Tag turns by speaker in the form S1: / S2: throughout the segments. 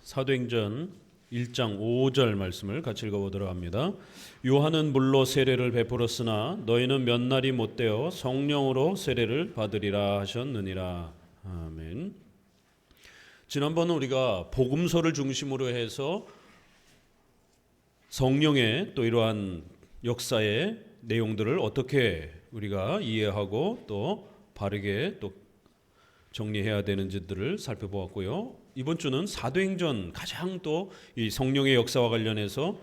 S1: 사도행전 1장 5절 말씀을 같이 읽어보도록 합니다. 요한은 물로 세례를 베풀었으나 너희는 몇 날이 못되어 성령으로 세례를 받으리라 하셨느니라. 아멘. 지난번은 우리가 복음서를 중심으로 해서 성령의 또 이러한 역사의 내용들을 어떻게 우리가 이해하고 또 바르게 또 정리해야 되는지들을 살펴보았고요. 이번 주는 사도행전 가장 또 이 성령의 역사와 관련해서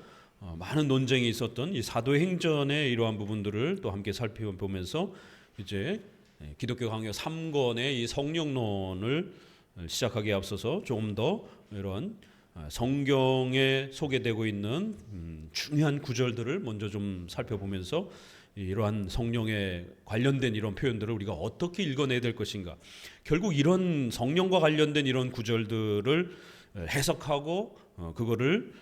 S1: 많은 논쟁이 있었던 이 사도행전의 이러한 부분들을 또 함께 살펴보면서 이제 기독교 강요 3권의 이 성령론을 시작하기에 앞서서 조금 더 이런 성경에 소개되고 있는 중요한 구절들을 먼저 좀 살펴보면서 이러한 성령에 관련된 이런 표현들을 우리가 어떻게 읽어내야 될 것인가. 결국 이런 성령과 관련된 이런 구절들을 해석하고 그거를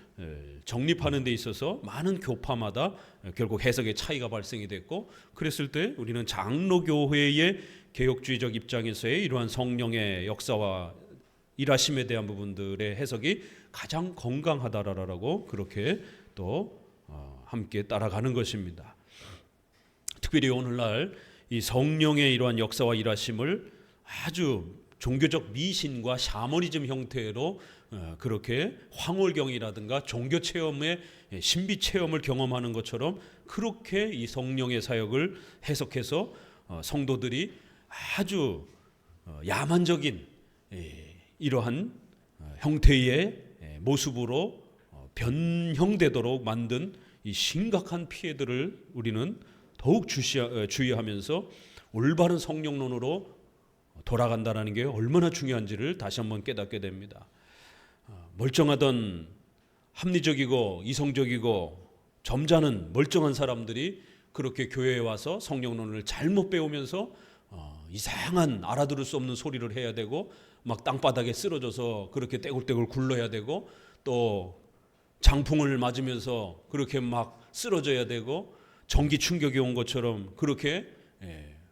S1: 정립하는 데 있어서 많은 교파마다 결국 해석의 차이가 발생이 됐고, 그랬을 때 우리는 장로교회의 개혁주의적 입장에서의 이러한 성령의 역사와 일하심에 대한 부분들의 해석이 가장 건강하다라고 그렇게 또 함께 따라가는 것입니다. 특별히 오늘날 이 성령의 이러한 역사와 일하심을 아주 종교적 미신과 샤머니즘 형태로 그렇게 황홀경이라든가 종교 체험의 신비 체험을 경험하는 것처럼 그렇게 이 성령의 사역을 해석해서 성도들이 아주 야만적인 이러한 형태의 모습으로 변형되도록 만든 이 심각한 피해들을 우리는 더욱 주의하면서 올바른 성령론으로 돌아간다는 게 얼마나 중요한지를 다시 한번 깨닫게 됩니다. 멀쩡하던 합리적이고 이성적이고 점잖은 멀쩡한 사람들이 그렇게 교회에 와서 성령론을 잘못 배우면서 이상한 알아들을 수 없는 소리를 해야 되고 막 땅바닥에 쓰러져서 그렇게 떼굴떼굴 굴러야 되고 또 장풍을 맞으면서 그렇게 막 쓰러져야 되고 전기 충격이 온 것처럼 그렇게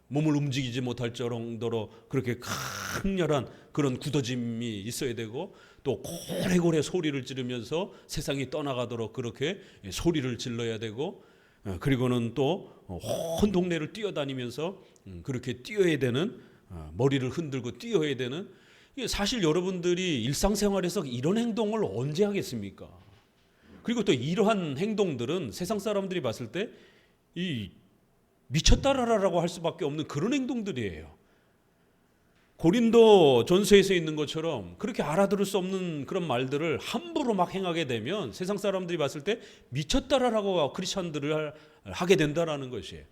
S1: 몸을 움직이지 못할 정도로 그렇게 강렬한 그런 굳어짐이 있어야 되고 또 고래고래 소리를 지르면서 세상이 떠나가도록 그렇게 소리를 질러야 되고 그리고는 또 온 동네를 뛰어다니면서 그렇게 뛰어야 되는, 머리를 흔들고 뛰어야 되는, 사실 여러분들이 일상생활에서 이런 행동을 언제 하겠습니까? 그리고 또 이러한 행동들은 세상 사람들이 봤을 때 이 미쳤다라고 할 수밖에 없는 그런 행동들이에요. 고린도 전서에서 있는 것처럼 그렇게 알아들을 수 없는 그런 말들을 함부로 막 행하게 되면 세상 사람들이 봤을 때 미쳤다라고 크리스천들을 하게 된다라는 것이에요.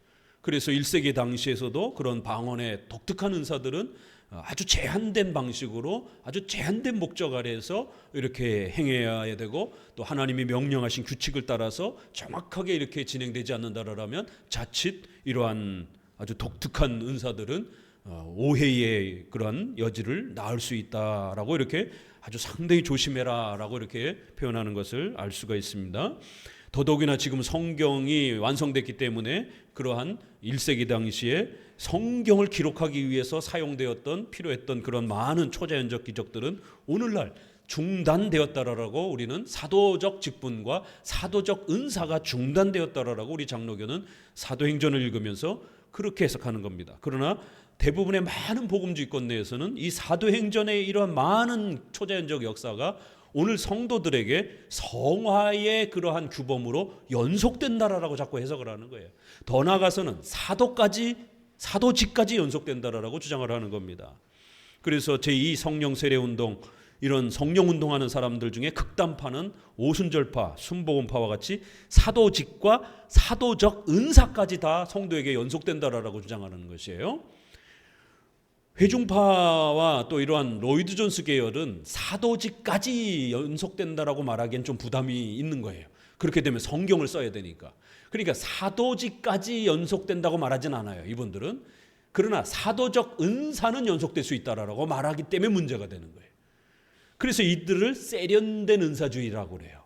S1: 그래서 1세기 당시에서도 그런 방언의 독특한 은사들은 아주 제한된 방식으로 아주 제한된 목적 아래에서 이렇게 행해야 되고 또 하나님이 명령하신 규칙을 따라서 정확하게 이렇게 진행되지 않는다라면 자칫 이러한 아주 독특한 은사들은 오해의 그런 여지를 낳을 수 있다라고 이렇게 아주 상당히 조심해라라고 이렇게 표현하는 것을 알 수가 있습니다. 더더욱이나 지금 성경이 완성됐기 때문에 그러한 1세기 당시에 성경을 기록하기 위해서 사용되었던 필요했던 그런 많은 초자연적 기적들은 오늘날 중단되었다라고 우리는 사도적 직분과 사도적 은사가 중단되었다라고 우리 장로교는 사도행전을 읽으면서 그렇게 해석하는 겁니다. 그러나 대부분의 많은 복음주의권 내에서는 이 사도행전의 이러한 많은 초자연적 역사가 오늘 성도들에게 성화의 그러한 규범으로 연속된다라고 자꾸 해석을 하는 거예요. 더 나아가서는 사도직까지 연속된다라고 주장을 하는 겁니다. 그래서 제2 성령 세례운동, 이런 성령운동하는 사람들 중에 극단파는 오순절파, 순복음파와 같이 사도직과 사도적 은사까지 다 성도에게 연속된다라고 주장하는 것이에요. 회중파와 또 이러한 로이드 존스 계열은 사도직까지 연속된다라고 말하기엔 좀 부담이 있는 거예요. 그렇게 되면 성경을 써야 되니까. 그러니까 사도직까지 연속된다고 말하진 않아요, 이분들은. 그러나 사도적 은사는 연속될 수 있다라고 말하기 때문에 문제가 되는 거예요. 그래서 이들을 세련된 은사주의라고 그래요.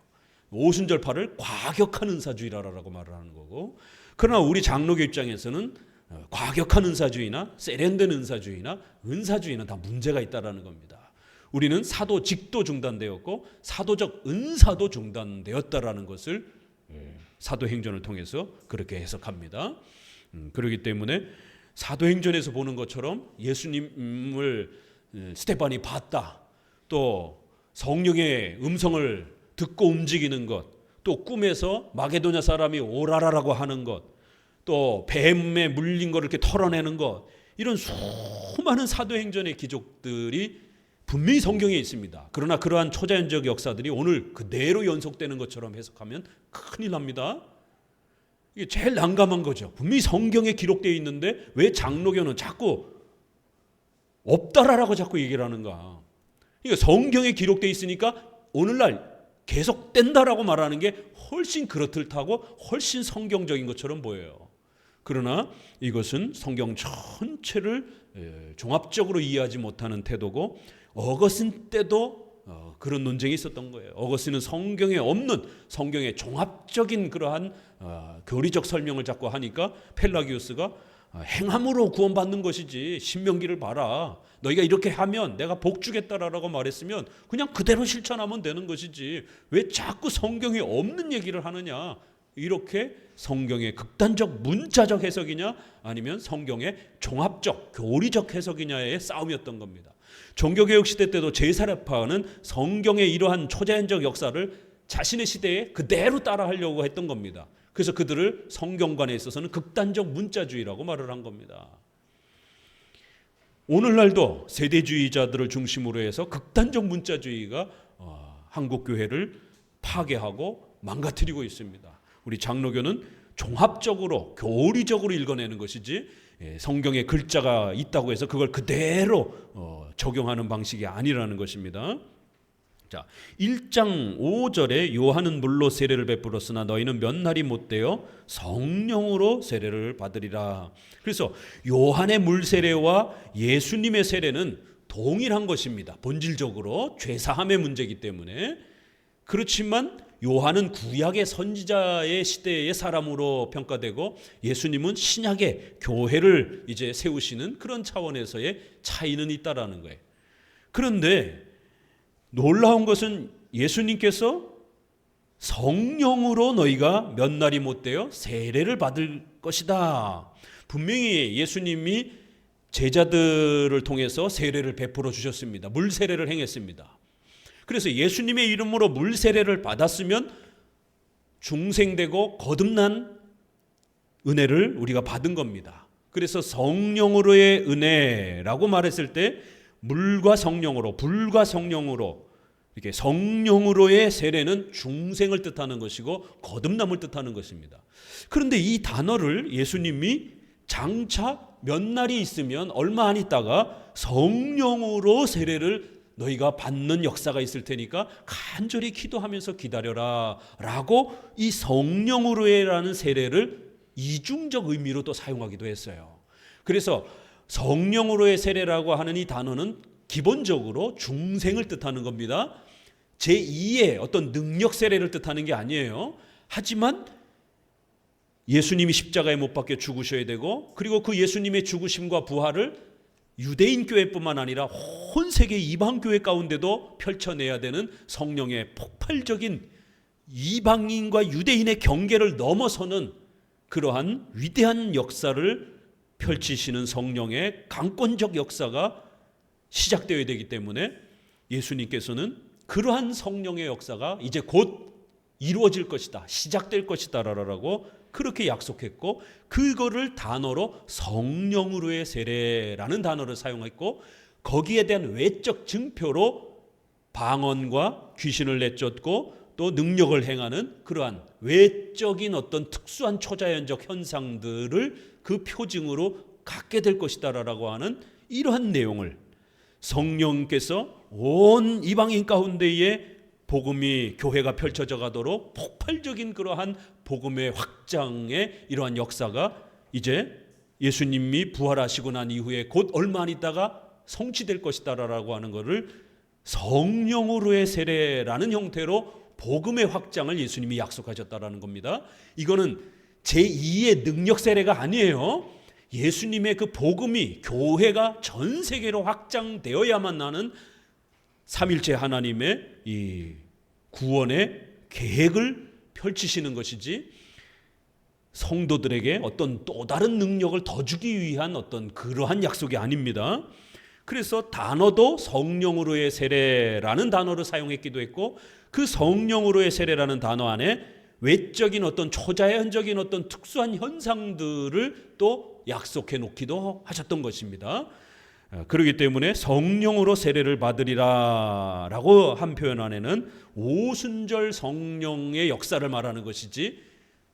S1: 오순절파를 과격한 은사주의라고 말을 하는 거고, 그러나 우리 장로교 입장에서는 과격한 은사주의나 세련된 은사주의나 은사주의는 다 문제가 있다라는 겁니다. 우리는 사도직도 중단되었고 사도적 은사도 중단되었다라는 것을 사도행전을 통해서 그렇게 해석합니다. 그렇기 때문에 사도행전에서 보는 것처럼 예수님을 스데반이 봤다, 또 성령의 음성을 듣고 움직이는 것, 또 꿈에서 마게도냐 사람이 오라라라고 하는 것, 또 뱀에 물린 것을 이렇게 털어내는 것, 이런 수많은 사도행전의 기적들이 분명히 성경에 있습니다. 그러나 그러한 초자연적 역사들이 오늘 그대로 연속되는 것처럼 해석하면 큰일 납니다. 이게 제일 난감한 거죠. 분명히 성경에 기록되어 있는데 왜 장로교는 자꾸 없다라고 자꾸 얘기를 하는가. 그러니까 성경에 기록되어 있으니까 오늘날 계속된다라고 말하는 게 훨씬 그렇듯하고 훨씬 성경적인 것처럼 보여요. 그러나 이것은 성경 전체를 종합적으로 이해하지 못하는 태도고, 어거스틴 때도 그런 논쟁이 있었던 거예요. 어거스틴은 성경에 없는, 성경의 종합적인 그러한 교리적 설명을 자꾸 하니까 펠라기우스가 행함으로 구원받는 것이지 신명기를 봐라, 너희가 이렇게 하면 내가 복 주겠다라고 말했으면 그냥 그대로 실천하면 되는 것이지 왜 자꾸 성경에 없는 얘기를 하느냐, 이렇게 성경의 극단적 문자적 해석이냐 아니면 성경의 종합적 교리적 해석이냐의 싸움이었던 겁니다. 종교개혁 시대 때도 제사례파는 성경의 이러한 초자연적 역사를 자신의 시대에 그대로 따라하려고 했던 겁니다. 그래서 그들을 성경관에 있어서는 극단적 문자주의라고 말을 한 겁니다. 오늘날도 세대주의자들을 중심으로 해서 극단적 문자주의가 한국교회를 파괴하고 망가뜨리고 있습니다. 우리 장로교는 종합적으로 교리적으로 읽어내는 것이지 성경에 글자가 있다고 해서 그걸 그대로 적용하는 방식이 아니라는 것입니다. 자, 1장 5절에 요한은 물로 세례를 베풀었으나 너희는 몇 날이 못되어 성령으로 세례를 받으리라. 그래서 요한의 물 세례와 예수님의 세례는 동일한 것입니다. 본질적으로 죄사함의 문제이기 때문에. 그렇지만 요한은 구약의 선지자의 시대의 사람으로 평가되고 예수님은 신약의 교회를 이제 세우시는 그런 차원에서의 차이는 있다라는 거예요. 그런데 놀라운 것은 예수님께서 성령으로 너희가 몇 날이 못되어 세례를 받을 것이다. 분명히 예수님이 제자들을 통해서 세례를 베풀어 주셨습니다. 물 세례를 행했습니다. 그래서 예수님의 이름으로 물 세례를 받았으면 중생되고 거듭난 은혜를 우리가 받은 겁니다. 그래서 성령으로의 은혜라고 말했을 때 물과 성령으로, 불과 성령으로, 이렇게 성령으로의 세례는 중생을 뜻하는 것이고 거듭남을 뜻하는 것입니다. 그런데 이 단어를 예수님이 장차 몇 날이 있으면 얼마 안 있다가 성령으로 세례를 너희가 받는 역사가 있을 테니까 간절히 기도하면서 기다려라 라고 이 성령으로라는 세례를 이중적 의미로 또 사용하기도 했어요. 그래서 성령으로의 세례라고 하는 이 단어는 기본적으로 중생을 뜻하는 겁니다. 제2의 어떤 능력 세례를 뜻하는 게 아니에요. 하지만 예수님이 십자가에 못 박혀 죽으셔야 되고, 그리고 그 예수님의 죽으심과 부활을 유대인 교회뿐만 아니라 온 세계 이방 교회 가운데도 펼쳐내야 되는 성령의 폭발적인 이방인과 유대인의 경계를 넘어서는 그러한 위대한 역사를 펼치시는 성령의 강권적 역사가 시작되어야 되기 때문에 예수님께서는 그러한 성령의 역사가 이제 곧 이루어질 것이다, 시작될 것이다 라고 그렇게 약속했고, 그거를 단어로 성령으로의 세례라는 단어를 사용했고, 거기에 대한 외적 증표로 방언과 귀신을 내쫓고 또 능력을 행하는 그러한 외적인 어떤 특수한 초자연적 현상들을 그 표징으로 갖게 될 것이다라고 하는 이러한 내용을 성령께서 온 이방인 가운데에 복음이 교회가 펼쳐져 가도록 폭발적인 그러한 복음의 확장의 이러한 역사가 이제 예수님이 부활하시고 난 이후에 곧 얼마 안 있다가 성취될 것이다라고 하는 것을 성령으로의 세례라는 형태로 복음의 확장을 예수님이 약속하셨다라는 겁니다. 이거는 제2의 능력 세례가 아니에요. 예수님의 그 복음이 교회가 전 세계로 확장되어야만 나는 삼일째 하나님의 이 구원의 계획을 펼치시는 것이지 성도들에게 어떤 또 다른 능력을 더 주기 위한 어떤 그러한 약속이 아닙니다. 그래서 단어도 성령으로의 세례라는 단어를 사용했기도 했고, 그 성령으로의 세례라는 단어 안에 외적인 어떤 초자연적인 어떤 특수한 현상들을 또 약속해 놓기도 하셨던 것입니다. 그렇기 때문에 성령으로 세례를 받으리라 라고 한 표현 안에는 오순절 성령의 역사를 말하는 것이지,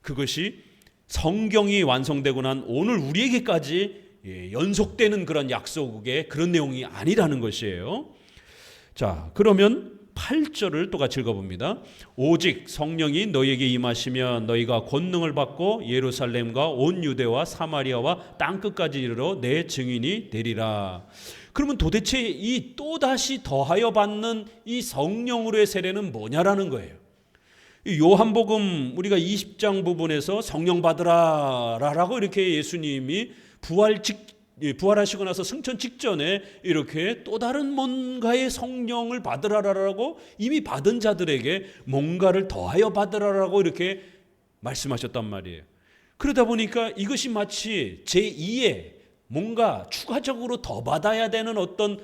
S1: 그것이 성경이 완성되고 난 오늘 우리에게까지 연속되는 그런 약속의 그런 내용이 아니라는 것이에요. 자, 그러면 8절을 또 같이 읽어봅니다. 오직 성령이 너희에게 임하시면 너희가 권능을 받고 예루살렘과 온 유대와 사마리아와 땅끝까지 이르러 내 증인이 되리라. 그러면 도대체 이 또다시 더하여 받는 이 성령으로의 세례는 뭐냐라는 거예요. 요한복음 우리가 20장 부분에서 성령 받으라라고 이렇게 예수님이 부활하시고 나서 승천 직전에 이렇게 또 다른 뭔가의 성령을 받으라라고 이미 받은 자들에게 뭔가를 더하여 받으라라고 이렇게 말씀하셨단 말이에요. 그러다 보니까 이것이 마치 제2의 뭔가 추가적으로 더 받아야 되는 어떤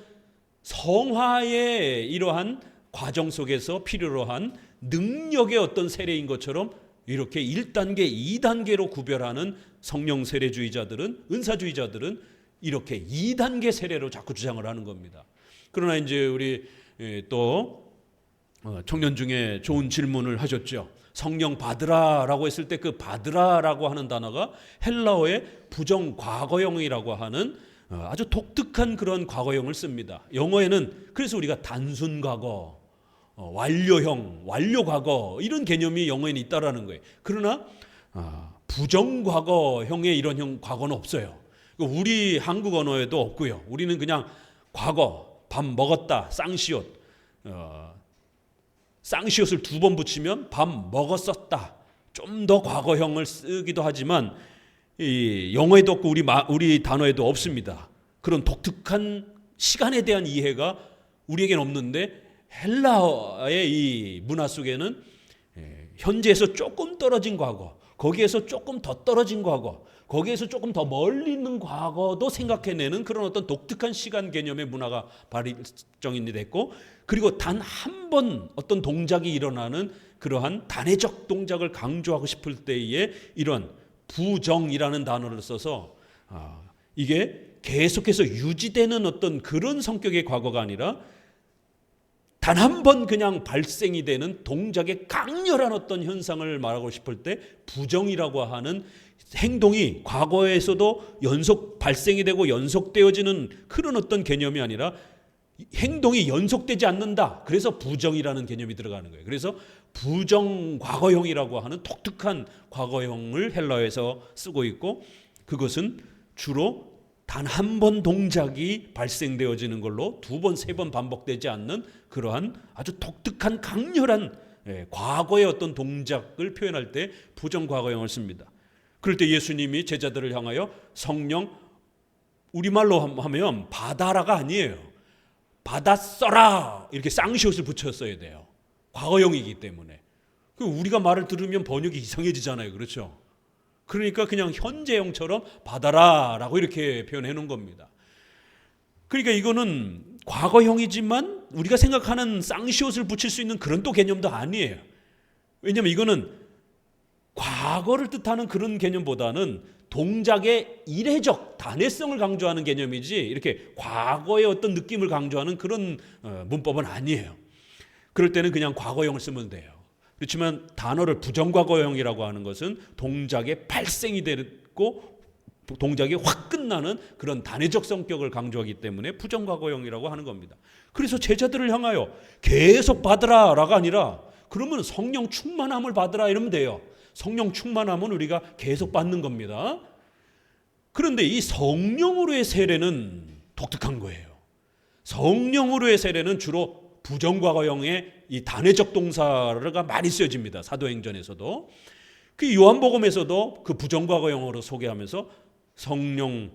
S1: 성화의 이러한 과정 속에서 필요로 한 능력의 어떤 세례인 것처럼 이렇게 1단계, 2단계로 구별하는 성령 세례주의자들은, 은사주의자들은 이렇게 2단계 세례로 자꾸 주장을 하는 겁니다. 그러나 이제 우리 또 청년 중에 좋은 질문을 하셨죠. 성령 받으라라고 했을 때 그 받으라라고 하는 단어가 헬라어의 부정 과거형이라고 하는 아주 독특한 그런 과거형을 씁니다. 영어에는 그래서 우리가 단순 과거, 완료형, 완료 과거 이런 개념이 영어에는 있다라는 거예요. 그러나 부정 과거형의 이런 과거는 없어요. 우리 한국 언어에도 없고요. 우리는 그냥 과거, 밥 먹었다, 쌍시옷, 쌍시옷을 2번 붙이면 밥 먹었었다. 좀 더 과거형을 쓰기도 하지만 이 영어에도 없고 우리 단어에도 없습니다. 그런 독특한 시간에 대한 이해가 우리에겐 없는데 헬라어의 이 문화 속에는 현재에서 조금 떨어진 과거, 거기에서 조금 더 떨어진 과거, 거기에서 조금 더 멀리 있는 과거도 생각해내는 그런 어떤 독특한 시간 개념의 문화가 발전이 됐고, 그리고 단 한 번 어떤 동작이 일어나는 그러한 단회적 동작을 강조하고 싶을 때에 이런 부정이라는 단어를 써서 이게 계속해서 유지되는 어떤 그런 성격의 과거가 아니라 단 한 번 그냥 발생이 되는 동작의 강렬한 어떤 현상을 말하고 싶을 때 부정이라고 하는 행동이 과거에서도 연속 발생이 되고 연속되어지는 그런 어떤 개념이 아니라 행동이 연속되지 않는다. 그래서 부정이라는 개념이 들어가는 거예요. 그래서 부정 과거형이라고 하는 독특한 과거형을 헬라어에서 쓰고 있고, 그것은 주로 단 한 번 동작이 발생되어지는 걸로 2번, 3번 반복되지 않는 그러한 아주 독특한 강렬한 과거의 어떤 동작을 표현할 때 부정 과거형을 씁니다. 그럴 때 예수님이 제자들을 향하여 성령, 우리말로 하면 받아라가 아니에요. 받았어라 이렇게 쌍시옷을 붙였어야 돼요. 과거형이기 때문에. 우리가 말을 들으면 번역이 이상해지잖아요. 그렇죠? 그러니까 그냥 현재형처럼 받아라라고 이렇게 표현해 놓은 겁니다. 그러니까 이거는 과거형이지만 우리가 생각하는 쌍시옷을 붙일 수 있는 그런 또 개념도 아니에요. 왜냐하면 이거는 과거를 뜻하는 그런 개념보다는 동작의 이례적 단회성을 강조하는 개념이지 이렇게 과거의 어떤 느낌을 강조하는 그런 문법은 아니에요. 그럴 때는 그냥 과거형을 쓰면 돼요. 그렇지만 단어를 부정과거형이라고 하는 것은 동작의 발생이 되고 동작이 확 끝나는 그런 단회적 성격을 강조하기 때문에 부정과거형이라고 하는 겁니다. 그래서 제자들을 향하여 계속 받으라라가 아니라 그러면 성령 충만함을 받으라 이러면 돼요. 성령 충만함은 우리가 계속 받는 겁니다. 그런데 이 성령으로의 세례는 독특한 거예요. 성령으로의 세례는 주로 부정과거형의 이 단회적 동사가 많이 쓰여집니다. 사도행전에서도. 그 요한복음에서도 그 부정과거형으로 소개하면서 성령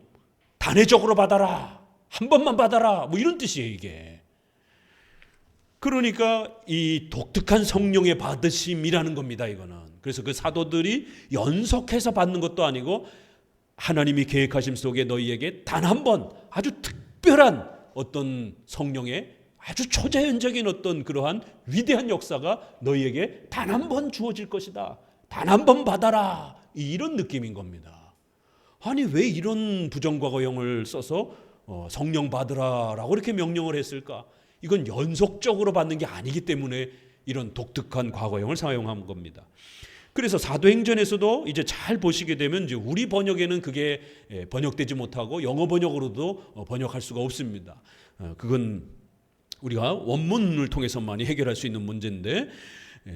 S1: 단회적으로 받아라. 한 번만 받아라. 뭐 이런 뜻이에요, 이게. 그러니까 이 독특한 성령의 받으심이라는 겁니다, 이거는. 그래서 그 사도들이 연속해서 받는 것도 아니고 하나님이 계획하심 속에 너희에게 단 한 번 아주 특별한 어떤 성령의 아주 초자연적인 어떤 그러한 위대한 역사가 너희에게 단 한 번 주어질 것이다. 단 한 번 받아라. 이런 느낌인 겁니다. 아니 왜 이런 부정과거형을 써서 성령 받으라라고 이렇게 명령을 했을까? 이건 연속적으로 받는 게 아니기 때문에 이런 독특한 과거형을 사용한 겁니다. 그래서 사도행전에서도 이제 잘 보시게 되면 이제 우리 번역에는 그게 번역되지 못하고 영어 번역으로도 번역할 수가 없습니다. 그건 우리가 원문을 통해서만이 해결할 수 있는 문제인데,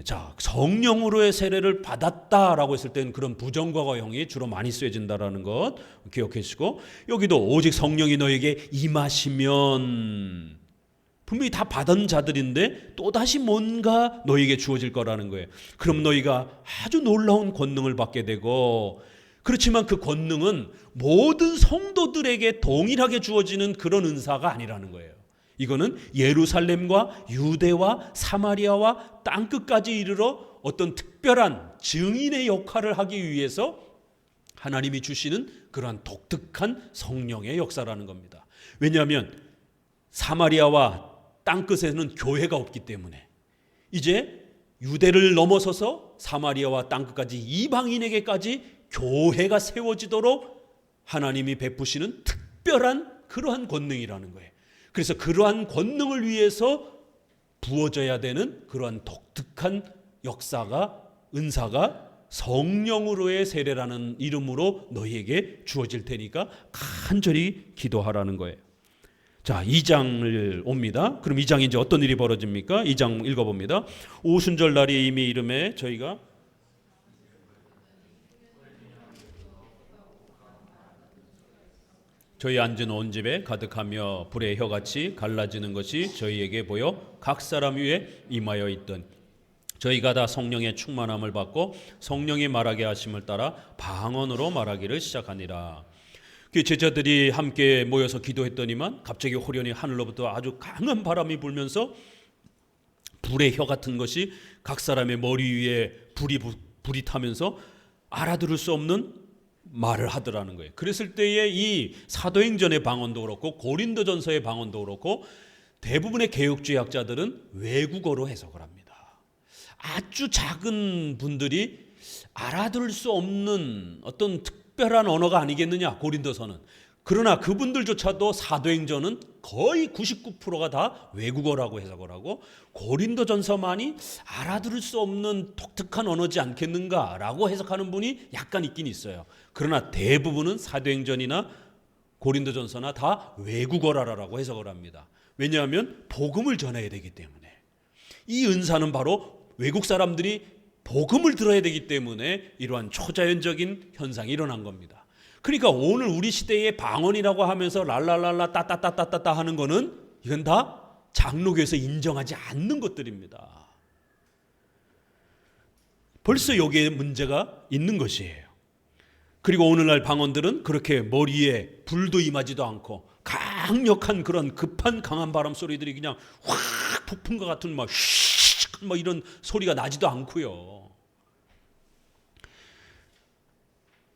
S1: 자, 성령으로의 세례를 받았다라고 했을 때는 그런 부정과거형이 주로 많이 쓰여진다라는 것 기억하시고, 여기도 오직 성령이 너에게 임하시면 분명히 다 받은 자들인데 또다시 뭔가 너에게 주어질 거라는 거예요. 그럼 너희가 아주 놀라운 권능을 받게 되고, 그렇지만 그 권능은 모든 성도들에게 동일하게 주어지는 그런 은사가 아니라는 거예요. 이거는 예루살렘과 유대와 사마리아와 땅끝까지 이르러 어떤 특별한 증인의 역할을 하기 위해서 하나님이 주시는 그러한 독특한 성령의 역사라는 겁니다. 왜냐하면 사마리아와 땅끝에는 교회가 없기 때문에 이제 유대를 넘어서서 사마리아와 땅끝까지 이방인에게까지 교회가 세워지도록 하나님이 베푸시는 특별한 그러한 권능이라는 거예요. 그래서 그러한 권능을 위해서 부어져야 되는 그러한 독특한 역사가, 은사가 성령으로의 세례라는 이름으로 너희에게 주어질 테니까 간절히 기도하라는 거예요. 자, 2장을 옵니다. 그럼 2장이 이제 어떤 일이 벌어집니까? 2장 읽어봅니다. 오순절 날이 이미 이름에 저희가 저희 앉은 온 집에 가득하며 불의 혀같이 갈라지는 것이 저희에게 보여 각 사람 위에 임하여 있던 저희가 다 성령의 충만함을 받고 성령이 말하게 하심을 따라 방언으로 말하기를 시작하니라. 그 제자들이 함께 모여서 기도했더니만 갑자기 호련히 하늘로부터 아주 강한 바람이 불면서 불의 혀 같은 것이 각 사람의 머리 위에 불이 타면서 알아들을 수 없는 말을 하더라는 거예요. 그랬을 때에 이 사도행전의 방언도 그렇고 고린도전서의 방언도 그렇고 대부분의 개혁주의학자들은 외국어로 해석을 합니다. 아주 작은 분들이 알아들을 수 없는 어떤 특별한 언어가 아니겠느냐, 고린도서는. 그러나 그분들조차도 사도행전은 거의 99%가 다 외국어라고 해석을 하고 고린도전서만이 알아들을 수 없는 독특한 언어지 않겠는가라고 해석하는 분이 약간 있긴 있어요. 그러나 대부분은 사도행전이나 고린도전서나 다 외국어라고 해석을 합니다. 왜냐하면 복음을 전해야 되기 때문에. 이 은사는 바로 외국 사람들이 복음을 들어야 되기 때문에 이러한 초자연적인 현상이 일어난 겁니다. 그러니까 오늘 우리 시대의 방언이라고 하면서 랄랄랄라 따따따따따 하는 거는 이건 다 장로교에서 인정하지 않는 것들입니다. 벌써 여기에 문제가 있는 것이에요. 그리고 오늘날 방언들은 그렇게 머리에 불도 임하지도 않고 강력한 그런 급한 강한 바람 소리들이 그냥 확 폭풍과 같은 막 이런 소리가 나지도 않고요.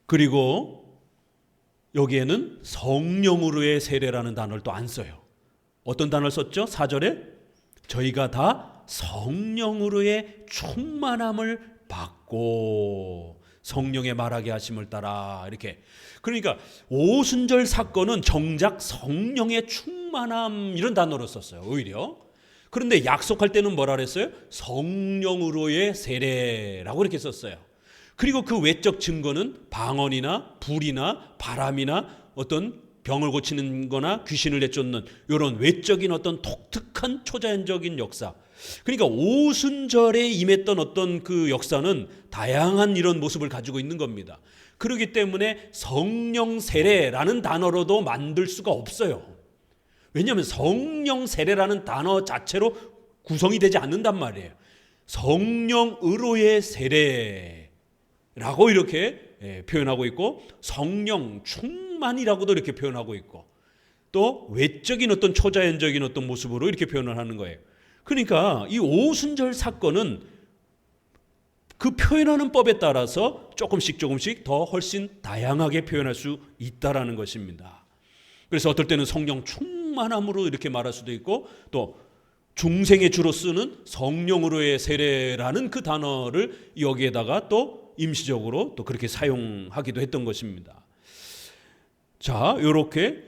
S1: 그리고 여기에는 성령으로의 세례라는 단어를 또 안 써요. 어떤 단어를 썼죠? 4절에 저희가 다 성령으로의 충만함을 받고 성령의 말하게 하심을 따라 이렇게. 그러니까 오순절 사건은 정작 성령의 충만함 이런 단어로 썼어요. 오히려. 그런데 약속할 때는 뭐라 그랬어요? 성령으로의 세례라고 이렇게 썼어요. 그리고 그 외적 증거는 방언이나 불이나 바람이나 어떤 병을 고치는 거나 귀신을 내쫓는 이런 외적인 어떤 독특한 초자연적인 역사. 그러니까 오순절에 임했던 어떤 그 역사는 다양한 이런 모습을 가지고 있는 겁니다. 그렇기 때문에 성령 세례라는 단어로도 만들 수가 없어요. 왜냐하면 성령 세례라는 단어 자체로 구성이 되지 않는단 말이에요. 성령으로의 세례라고 이렇게 표현하고 있고 성령 충만이라고도 이렇게 표현하고 있고 또 외적인 어떤 초자연적인 어떤 모습으로 이렇게 표현을 하는 거예요. 그러니까 이 오순절 사건은 그 표현하는 법에 따라서 조금씩 더 훨씬 다양하게 표현할 수 있다라는 것입니다. 그래서 어떨 때는 성령 충만함으로 이렇게 말할 수도 있고, 또 중생에 주로 쓰는 성령으로의 세례라는 그 단어를 여기에다가 또 임시적으로 또 그렇게 사용하기도 했던 것입니다. 자, 이렇게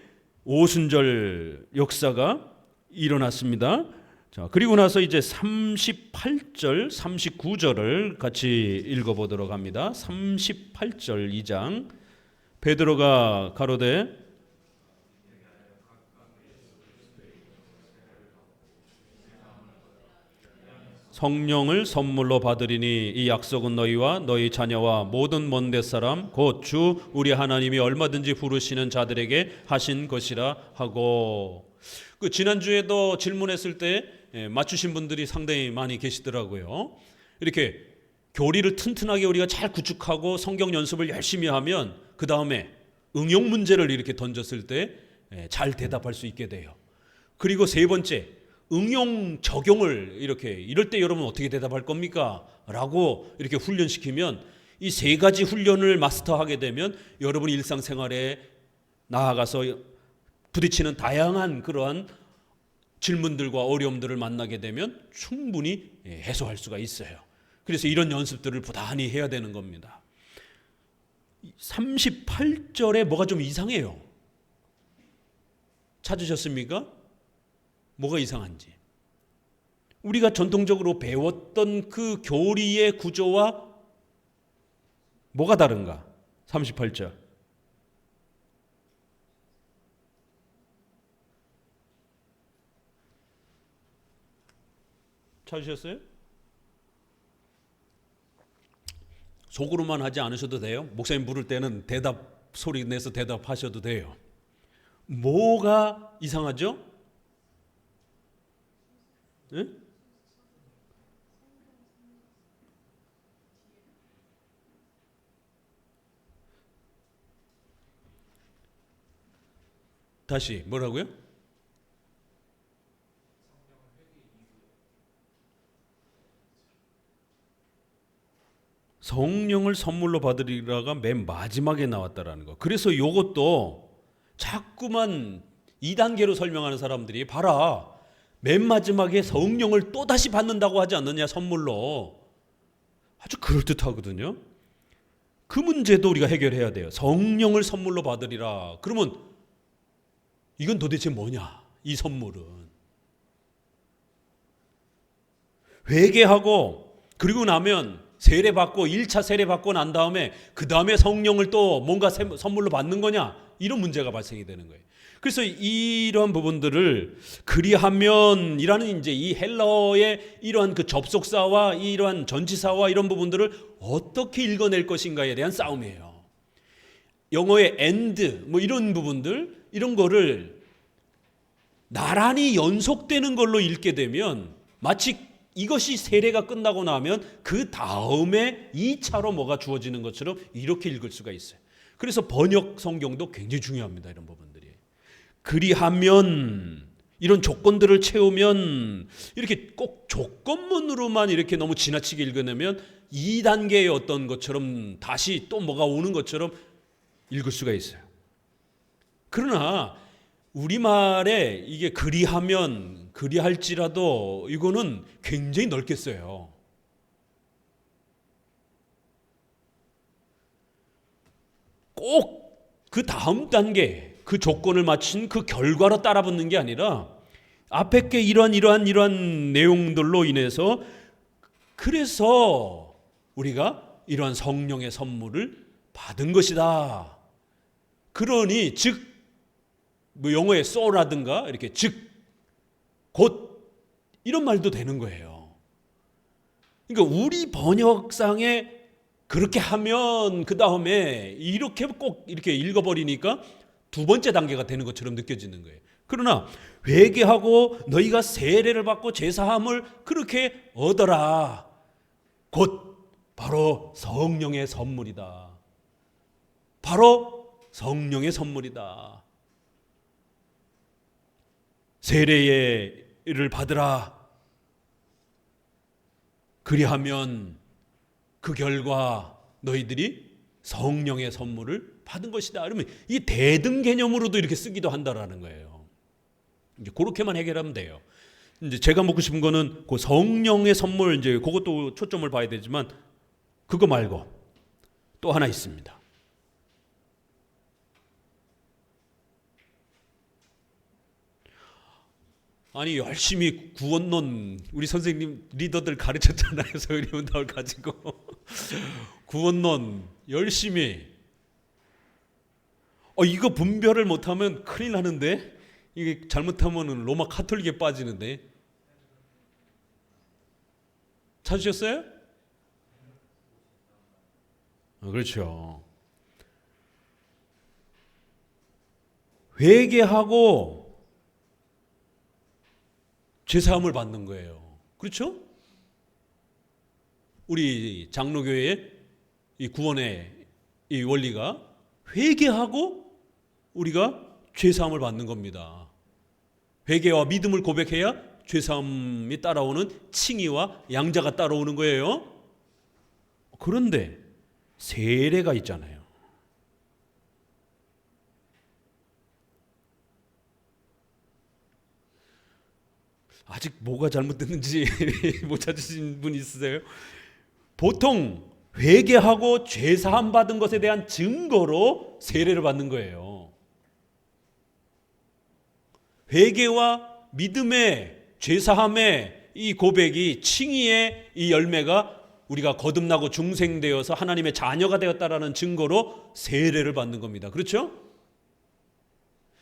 S1: 오순절 역사가 일어났습니다. 자, 그리고 나서 이제 38절, 39절을 같이 읽어보도록 합니다. 38절 2장. 베드로가 가로되 성령을 선물로 받으리니 이 약속은 너희와 너희 자녀와 모든 먼데 사람 곧 주 우리 하나님이 얼마든지 부르시는 자들에게 하신 것이라 하고. 그 지난주에도 질문했을 때 맞추신 분들이 상당히 많이 계시더라고요. 이렇게 교리를 튼튼하게 우리가 잘 구축하고 성경 연습을 열심히 하면 그 다음에 응용 문제를 이렇게 던졌을 때 잘 대답할 수 있게 돼요. 그리고 세 번째, 응용 적용을 이럴 때 여러분 어떻게 대답할 겁니까? 라고 이렇게 훈련시키면 이 세 가지 훈련을 마스터하게 되면 여러분 일상생활에 나아가서 부딪히는 다양한 그러한 질문들과 어려움들을 만나게 되면 충분히 해소할 수가 있어요. 그래서 이런 연습들을 부단히 해야 되는 겁니다. 38절에 뭐가 좀 이상해요. 찾으셨습니까? 뭐가 이상한지. 우리가 전통적으로 배웠던 그 교리의 구조와 뭐가 다른가? 38절. 찾으셨어요? 속으로만 하지 않으셔도 돼요. 목사님 부를 때는 소리 내서 대답하셔도 돼요. 뭐가 이상하죠? 네? 다시 뭐라고요? 성령을 선물로 받으리라가 맨 마지막에 나왔다라는 거. 그래서 이것도 자꾸만 2단계로 설명하는 사람들이 봐라, 맨 마지막에 성령을 또 다시 받는다고 하지 않느냐 선물로. 아주 그럴듯하거든요. 그 문제도 우리가 해결해야 돼요. 성령을 선물로 받으리라. 그러면 이건 도대체 뭐냐? 이 선물은 회개하고 그리고 나면 세례받고 1차 세례받고 난 다음에 그 다음에 성령을 또 뭔가 선물로 받는 거냐? 이런 문제가 발생이 되는 거예요. 그래서 이런 부분들을 그리하면이라는 이제 이 헬라어의 이러한 그 접속사와 이러한 전치사와 이런 부분들을 어떻게 읽어낼 것인가에 대한 싸움이에요. 영어의 and 뭐 이런 부분들, 이런 거를 나란히 연속되는 걸로 읽게 되면 마치 이것이 세례가 끝나고 나면 그 다음에 2차로 뭐가 주어지는 것처럼 이렇게 읽을 수가 있어요. 그래서 번역 성경도 굉장히 중요합니다. 이런 부분들이. 그리하면 이런 조건들을 채우면, 이렇게 꼭 조건문으로만 이렇게 너무 지나치게 읽어내면 2단계의 어떤 것처럼 다시 또 뭐가 오는 것처럼 읽을 수가 있어요. 그러나 우리말에 이게 그리하면, 그리할지라도 이거는 굉장히 넓게 써요. 꼭 그 다음 단계, 그 조건을 맞춘 그 결과로 따라붙는 게 아니라 앞에 게 이러한 내용들로 인해서, 그래서 우리가 이러한 성령의 선물을 받은 것이다. 그러니 즉 뭐 영어의 so라든가 이렇게 즉, 곧 이런 말도 되는 거예요. 그러니까 우리 번역상에 그렇게 하면 그 다음에 이렇게 꼭 이렇게 읽어버리니까 두 번째 단계가 되는 것처럼 느껴지는 거예요. 그러나 회개하고 너희가 세례를 받고 제사함을 그렇게 얻어라. 곧 바로 성령의 선물이다. 바로 성령의 선물이다. 세례를 받으라. 그리하면 그 결과 너희들이 성령의 선물을 받은 것이다. 그러면 이 대등 개념으로도 이렇게 쓰기도 한다라는 거예요. 이제 그렇게만 해결하면 돼요. 이제 제가 묻고 싶은 거는 그 성령의 선물, 이제 그것도 초점을 봐야 되지만 그거 말고 또 하나 있습니다. 아니 열심히 구원론 우리 선생님 리더들 가르쳤잖아요. 서울이 문답을 가지고 구원론 열심히 이거 분별을 못하면 큰일 나는데, 이게 잘못하면 로마 카톨릭에 빠지는데. 찾으셨어요? 그렇죠. 회개하고 죄사함을 받는 거예요. 그렇죠? 우리 장로교회의 이 구원의 이 원리가 회개하고 우리가 죄사함을 받는 겁니다. 회개와 믿음을 고백해야 죄사함이 따라오는 칭의와 양자가 따라오는 거예요. 그런데 세례가 있잖아요. 아직 뭐가 잘못됐는지 못 찾으신 분 있으세요? 보통 회개하고 죄사함 받은 것에 대한 증거로 세례를 받는 거예요. 회개와 믿음의 죄사함의 이 고백이, 칭의의 이 열매가 우리가 거듭나고 중생되어서 하나님의 자녀가 되었다라는 증거로 세례를 받는 겁니다. 그렇죠?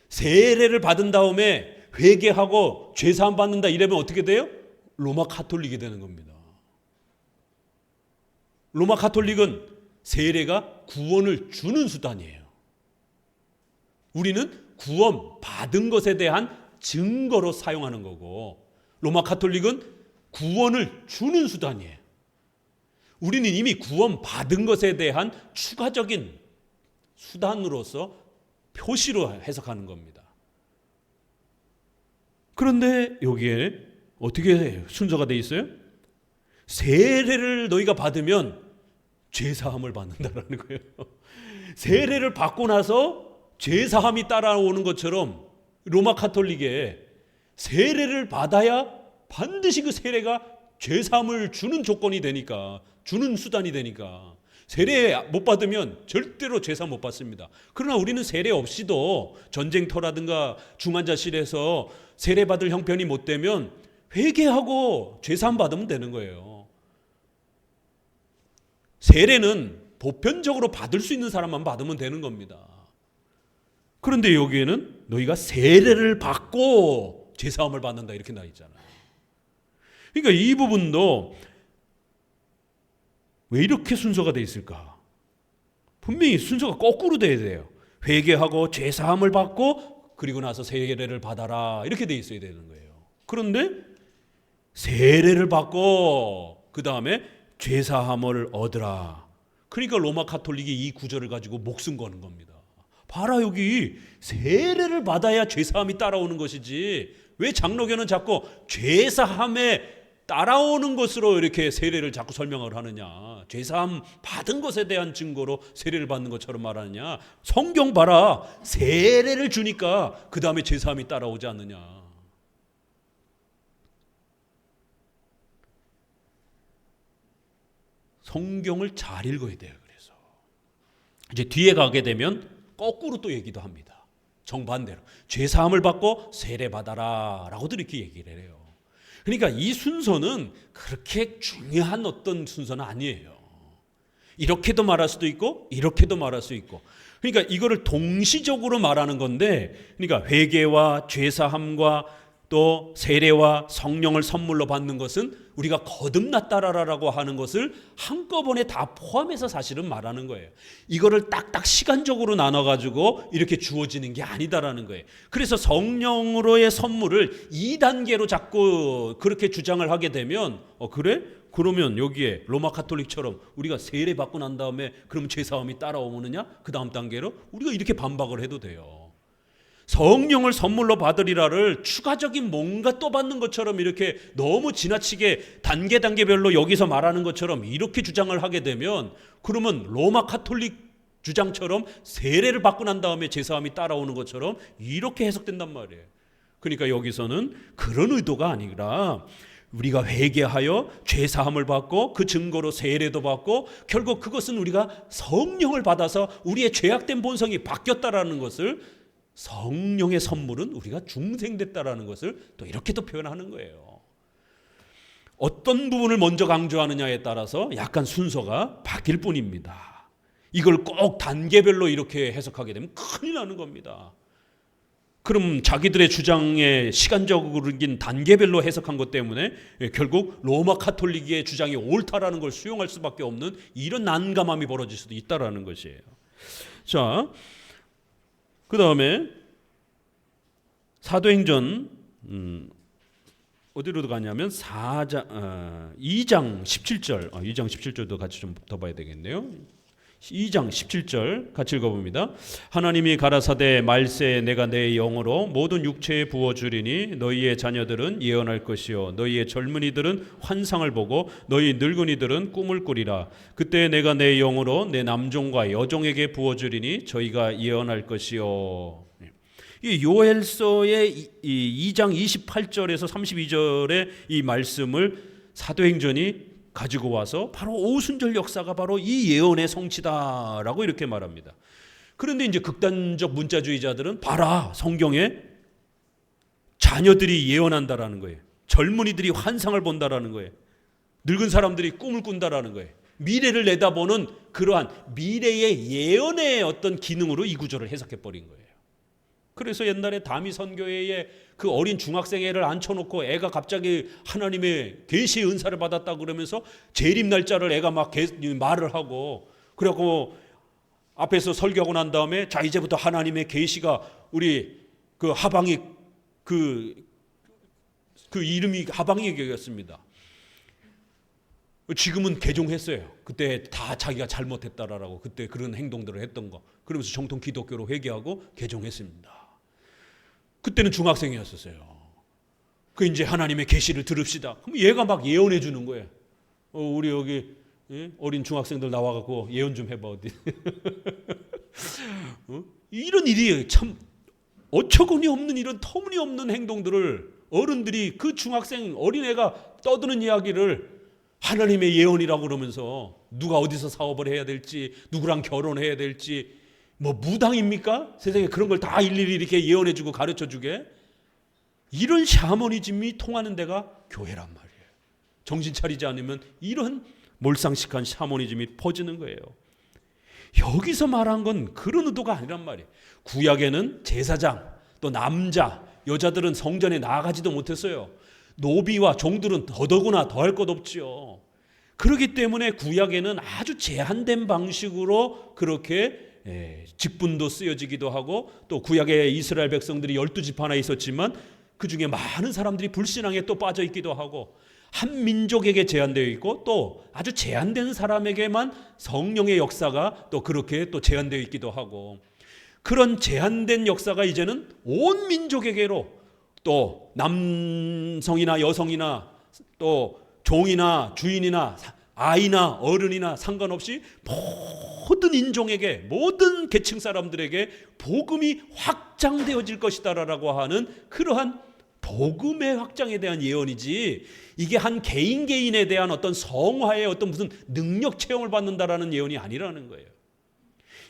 S1: 세례를 받은 다음에 회개하고 죄사함 받는다 이러면 어떻게 돼요? 로마 카톨릭이 되는 겁니다. 로마 카톨릭은 세례가 구원을 주는 수단이에요. 우리는 구원 받은 것에 대한 증거로 사용하는 거고, 로마 카톨릭은 구원을 주는 수단이에요. 우리는 이미 구원 받은 것에 대한 추가적인 수단으로서 표시로 해석하는 겁니다. 그런데 여기에 어떻게 순서가 돼 있어요? 세례를 너희가 받으면 죄사함을 받는다라는 거예요. 세례를 받고 나서 죄사함이 따라오는 것처럼 로마 카톨릭에 세례를 받아야 반드시 그 세례가 죄사함을 주는 조건이 되니까, 주는 수단이 되니까, 세례 못 받으면 절대로 죄사함 못 받습니다. 그러나 우리는 세례 없이도 전쟁터라든가 중환자실에서 세례 받을 형편이 못 되면 회개하고 죄사함 받으면 되는 거예요. 세례는 보편적으로 받을 수 있는 사람만 받으면 되는 겁니다. 그런데 여기에는 너희가 세례를 받고 죄사함을 받는다 이렇게 나와 있잖아요. 그러니까 이 부분도 왜 이렇게 순서가 돼 있을까? 분명히 순서가 거꾸로 돼야 돼요. 회개하고 죄사함을 받고 그리고 나서 세례를 받아라 이렇게 돼 있어야 되는 거예요. 그런데 세례를 받고 그 다음에 죄사함을 얻으라. 그러니까 로마 카톨릭이 이 구절을 가지고 목숨 거는 겁니다. 봐라, 여기 세례를 받아야 죄사함이 따라오는 것이지 왜 장로교는 자꾸 죄사함에 따라오는 것으로 이렇게 세례를 자꾸 설명을 하느냐. 죄사함 받은 것에 대한 증거로 세례를 받는 것처럼 말하느냐. 성경 봐라, 세례를 주니까 그 다음에 죄사함이 따라오지 않느냐. 성경을 잘 읽어야 돼요. 그래서 이제 뒤에 가게 되면 거꾸로 또 얘기도 합니다. 정반대로 죄사함을 받고 세례 받아라 라고도 이렇게 얘기를 해요. 그러니까 이 순서는 그렇게 중요한 어떤 순서는 아니에요. 이렇게도 말할 수도 있고 이렇게도 말할 수 있고, 그러니까 이거를 동시적으로 말하는 건데, 그러니까 회개와 죄사함과 또 세례와 성령을 선물로 받는 것은 우리가 거듭났다라고 하는 것을 한꺼번에 다 포함해서 사실은 말하는 거예요. 이거를 딱딱 시간적으로 나눠가지고 이렇게 주어지는 게 아니다라는 거예요. 그래서 성령으로의 선물을 2단계로 자꾸 그렇게 주장을 하게 되면 그래? 그러면 여기에 로마 카톨릭처럼 우리가 세례 받고 난 다음에 그러면 죄사함이 따라오느냐? 그 다음 단계로 우리가 이렇게 반박을 해도 돼요. 성령을 선물로 받으리라를 추가적인 뭔가 또 받는 것처럼 이렇게 너무 지나치게 단계별로 여기서 말하는 것처럼 이렇게 주장을 하게 되면, 그러면 로마 카톨릭 주장처럼 세례를 받고 난 다음에 제사함이 따라오는 것처럼 이렇게 해석된단 말이에요. 그러니까 여기서는 그런 의도가 아니라 우리가 회개하여 죄사함을 받고 그 증거로 세례도 받고 결국 그것은 우리가 성령을 받아서 우리의 죄악된 본성이 바뀌었다라는 것을, 성령의 선물은 우리가 중생됐다라는 것을 또 이렇게 또 표현하는 거예요. 어떤 부분을 먼저 강조하느냐에 따라서 약간 순서가 바뀔 뿐입니다. 이걸 꼭 단계별로 이렇게 해석하게 되면 큰일 나는 겁니다. 그럼 자기들의 주장에 시간적으로긴 단계별로 해석한 것 때문에 결국 로마 카톨릭의 주장이 옳다라는 걸 수용할 수밖에 없는 이런 난감함이 벌어질 수도 있다라는 것이에요. 자, 그 다음에 사도행전 어디로 가냐면 2장 17절, 2장 17절도 같이 좀 더 봐야 되겠네요. 2장 17절 같이 읽어봅니다. 하나님이 가라사대 말세 내가 내 영으로 모든 육체에 부어주리니 너희의 자녀들은 예언할 것이요 너희의 젊은이들은 환상을 보고 너희 늙은이들은 꿈을 꾸리라. 그때 내가 내 영으로 내 남종과 여종에게 부어주리니 저희가 예언할 것이요. 이 요엘서의 2장 28절에서 32절의 이 말씀을 사도행전이 가지고 와서 바로 오순절 역사가 바로 이 예언의 성취다라고 이렇게 말합니다. 그런데 이제 극단적 문자주의자들은 봐라, 성경에 자녀들이 예언한다라는 거예요. 젊은이들이 환상을 본다라는 거예요. 늙은 사람들이 꿈을 꾼다라는 거예요. 미래를 내다보는 그러한 미래의 예언의 어떤 기능으로 이 구절을 해석해 버린 거예요. 그래서 옛날에 다미 선교회에 그 어린 중학생 애를 앉혀놓고 애가 갑자기 하나님의 계시의 은사를 받았다 그러면서 재림 날짜를 애가 막 말을 하고, 그래갖고 앞에서 설교하고 난 다음에 자 이제부터 하나님의 계시가 우리 그 하방이 그 이름이 하방이었습니다. 지금은 개종했어요. 그때 다 자기가 잘못했다라고 그때 그런 행동들을 했던 거, 그러면서 정통 기독교로 회개하고 개종했습니다. 그때는 중학생이었었어요. 그 이제 하나님의 계시를 들읍시다. 그럼 얘가 막 예언해 주는 거예요. 우리 여기 어린 중학생들 나와갖고 예언 좀 해봐 어디. 이런 일이 참 어처구니 없는 이런 터무니없는 행동들을 어른들이 그 중학생 어린애가 떠드는 이야기를 하나님의 예언이라고 그러면서 누가 어디서 사업을 해야 될지, 누구랑 결혼해야 될지, 뭐 무당입니까? 세상에 그런 걸 다 일일이 이렇게 예언해주고 가르쳐주게. 이런 샤머니즘이 통하는 데가 교회란 말이에요. 정신 차리지 않으면 이런 몰상식한 샤머니즘이 퍼지는 거예요. 여기서 말한 건 그런 의도가 아니란 말이에요. 구약에는 제사장, 또 남자, 여자들은 성전에 나아가지도 못했어요. 노비와 종들은 더더구나 더할 것 없지요. 그렇기 때문에 구약에는 아주 제한된 방식으로 그렇게 직분도 쓰여지기도 하고, 또 구약의 이스라엘 백성들이 12지파나 있었지만 그 중에 많은 사람들이 불신앙에 또 빠져 있기도 하고, 한 민족에게 제한되어 있고 또 아주 제한된 사람에게만 성령의 역사가 또 그렇게 또 제한되어 있기도 하고, 그런 제한된 역사가 이제는 온 민족에게로, 또 남성이나 여성이나 또 종이나 주인이나 아이나 어른이나 상관없이 모든 인종에게, 모든 계층 사람들에게 복음이 확장되어질 것이다라고 하는 그러한 복음의 확장에 대한 예언이지, 이게 한 개인에 대한 어떤 성화의 어떤 무슨 능력 체험을 받는다라는 예언이 아니라는 거예요.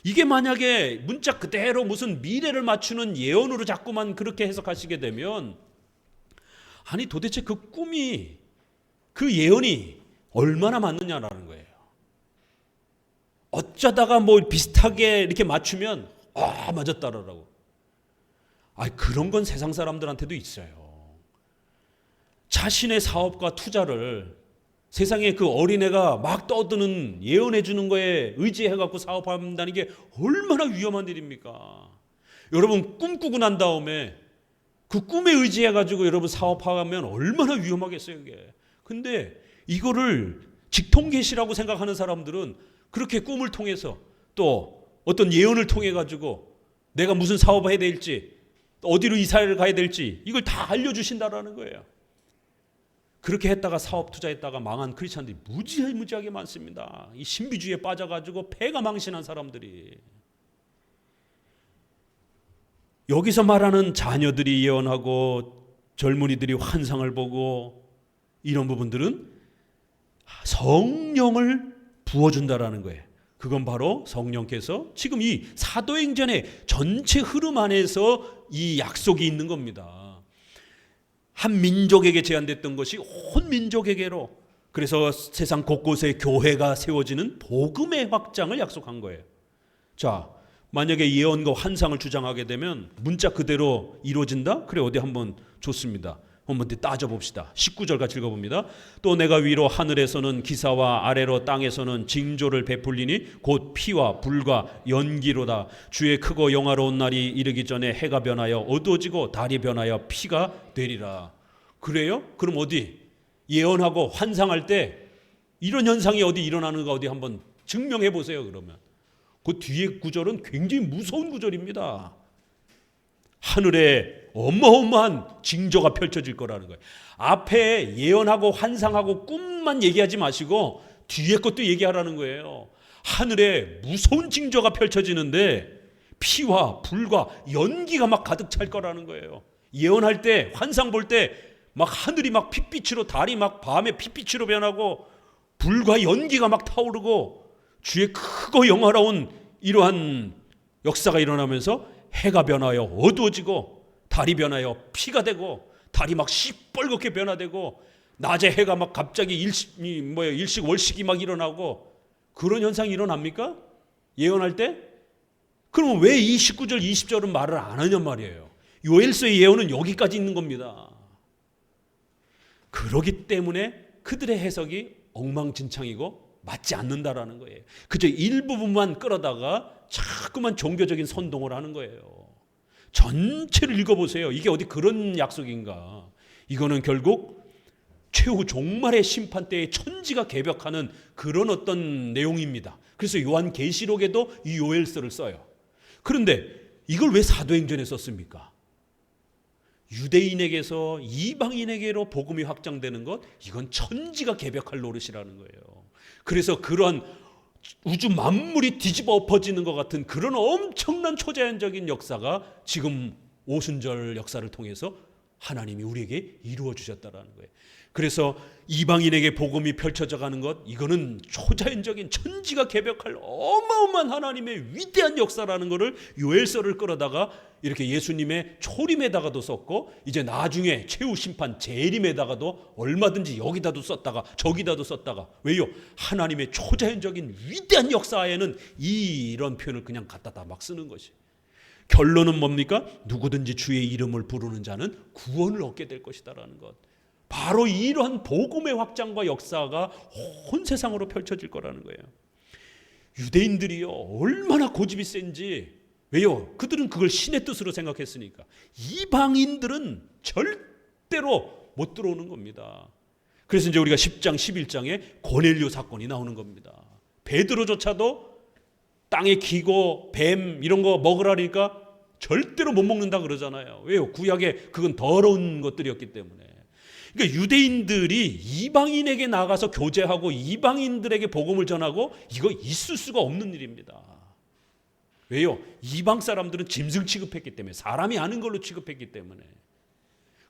S1: 이게 만약에 문자 그대로 무슨 미래를 맞추는 예언으로 자꾸만 그렇게 해석하시게 되면, 아니 도대체 그 꿈이, 그 예언이 얼마나 맞느냐라는 거예요. 어쩌다가 뭐 비슷하게 이렇게 맞추면 맞았다라고. 그런 건 세상 사람들한테도 있어요. 자신의 사업과 투자를 세상에 그 어린애가 막 떠드는 예언해 주는 거에 의지해 갖고 사업한다는 게 얼마나 위험한 일입니까? 여러분 꿈꾸고 난 다음에 그 꿈에 의지해 가지고 여러분 사업하면 얼마나 위험하겠어요, 이게. 근데 이거를 직통계시라고 생각하는 사람들은 그렇게 꿈을 통해서 또 어떤 예언을 통해 가지고 내가 무슨 사업을 해야 될지 어디로 이스라엘을 가야 될지 이걸 다 알려주신다라는 거예요. 그렇게 했다가 사업 투자했다가 망한 크리스찬들이 무지하게 많습니다. 이 신비주의에 빠져가지고 폐가 망신한 사람들이. 여기서 말하는 자녀들이 예언하고 젊은이들이 환상을 보고 이런 부분들은 성령을 부어준다라는 거예요. 그건 바로 성령께서 지금 이 사도행전의 전체 흐름 안에서 이 약속이 있는 겁니다. 한 민족에게 제한됐던 것이 온 민족에게로, 그래서 세상 곳곳에 교회가 세워지는 복음의 확장을 약속한 거예요. 자, 만약에 예언과 환상을 주장하게 되면 문자 그대로 이루어진다? 그래, 어디 한번 좋습니다. 한번 따져봅시다. 19절 같이 읽어봅니다. 또 내가 위로 하늘에서는 기사와 아래로 땅에서는 징조를 베풀리니 곧 피와 불과 연기로다. 주의 크고 영화로운 날이 이르기 전에 해가 변하여 어두워지고 달이 변하여 피가 되리라. 그래요? 그럼 어디 예언하고 환상할 때 이런 현상이 어디 일어나는가 어디 한번 증명해 보세요. 그러면 그 뒤에 구절은 굉장히 무서운 구절입니다. 하늘에 어마어마한 징조가 펼쳐질 거라는 거예요. 앞에 예언하고 환상하고 꿈만 얘기하지 마시고 뒤에 것도 얘기하라는 거예요. 하늘에 무서운 징조가 펼쳐지는데 피와 불과 연기가 막 가득 찰 거라는 거예요. 예언할 때 환상 볼 때 막 하늘이 막 핏빛으로, 달이 막 밤에 핏빛으로 변하고 불과 연기가 막 타오르고 주의 크고 영화로운 이러한 역사가 일어나면서 해가 변하여 어두워지고 달이 변하여 피가 되고 달이 막 시뻘겋게 변화되고 낮에 해가 막 갑자기 일식 월식이 막 일어나고 그런 현상이 일어납니까? 예언할 때? 그럼 왜 이 19절 20절은 말을 안 하냔 말이에요. 요엘서의 예언은 여기까지 있는 겁니다. 그러기 때문에 그들의 해석이 엉망진창이고 맞지 않는다라는 거예요. 그저 일부분만 끌어다가 자꾸만 종교적인 선동을 하는 거예요. 전체를 읽어보세요. 이게 어디 그런 약속인가? 이거는 결국 최후 종말의 심판 때에 천지가 개벽하는 그런 어떤 내용입니다. 그래서 요한계시록에도 이 요엘서를 써요. 그런데 이걸 왜 사도행전에 썼습니까? 유대인에게서 이방인에게로 복음이 확장되는 것, 이건 천지가 개벽할 노릇이라는 거예요. 그래서 그런 우주 만물이 뒤집어 엎어지는 것 같은 그런 엄청난 초자연적인 역사가 지금 오순절 역사를 통해서 하나님이 우리에게 이루어 주셨다라는 거예요. 그래서 이방인에게 복음이 펼쳐져 가는 것, 이거는 초자연적인 천지가 개벽할 어마어마한 하나님의 위대한 역사라는 것을 요엘서를 끌어다가 이렇게 예수님의 초림에다가도 썼고 이제 나중에 최후 심판 재림에다가도 얼마든지 여기다도 썼다가 저기다도 썼다가, 왜요? 하나님의 초자연적인 위대한 역사에는 이런 표현을 그냥 갖다다 막 쓰는 것이. 결론은 뭡니까? 누구든지 주의 이름을 부르는 자는 구원을 얻게 될 것이다라는 것. 바로 이러한 복음의 확장과 역사가 온 세상으로 펼쳐질 거라는 거예요. 유대인들이요 얼마나 고집이 센지. 왜요? 그들은 그걸 신의 뜻으로 생각했으니까. 이방인들은 절대로 못 들어오는 겁니다. 그래서 이제 우리가 10장 11장에 고넬료 사건이 나오는 겁니다. 베드로조차도 땅에 기고 뱀 이런 거 먹으라니까 절대로 못 먹는다 그러잖아요. 왜요? 구약에 그건 더러운 것들이었기 때문에. 그러니까 유대인들이 이방인에게 나가서 교제하고 이방인들에게 복음을 전하고 이거 있을 수가 없는 일입니다. 왜요? 이방 사람들은 짐승 취급했기 때문에, 사람이 아는 걸로 취급했기 때문에.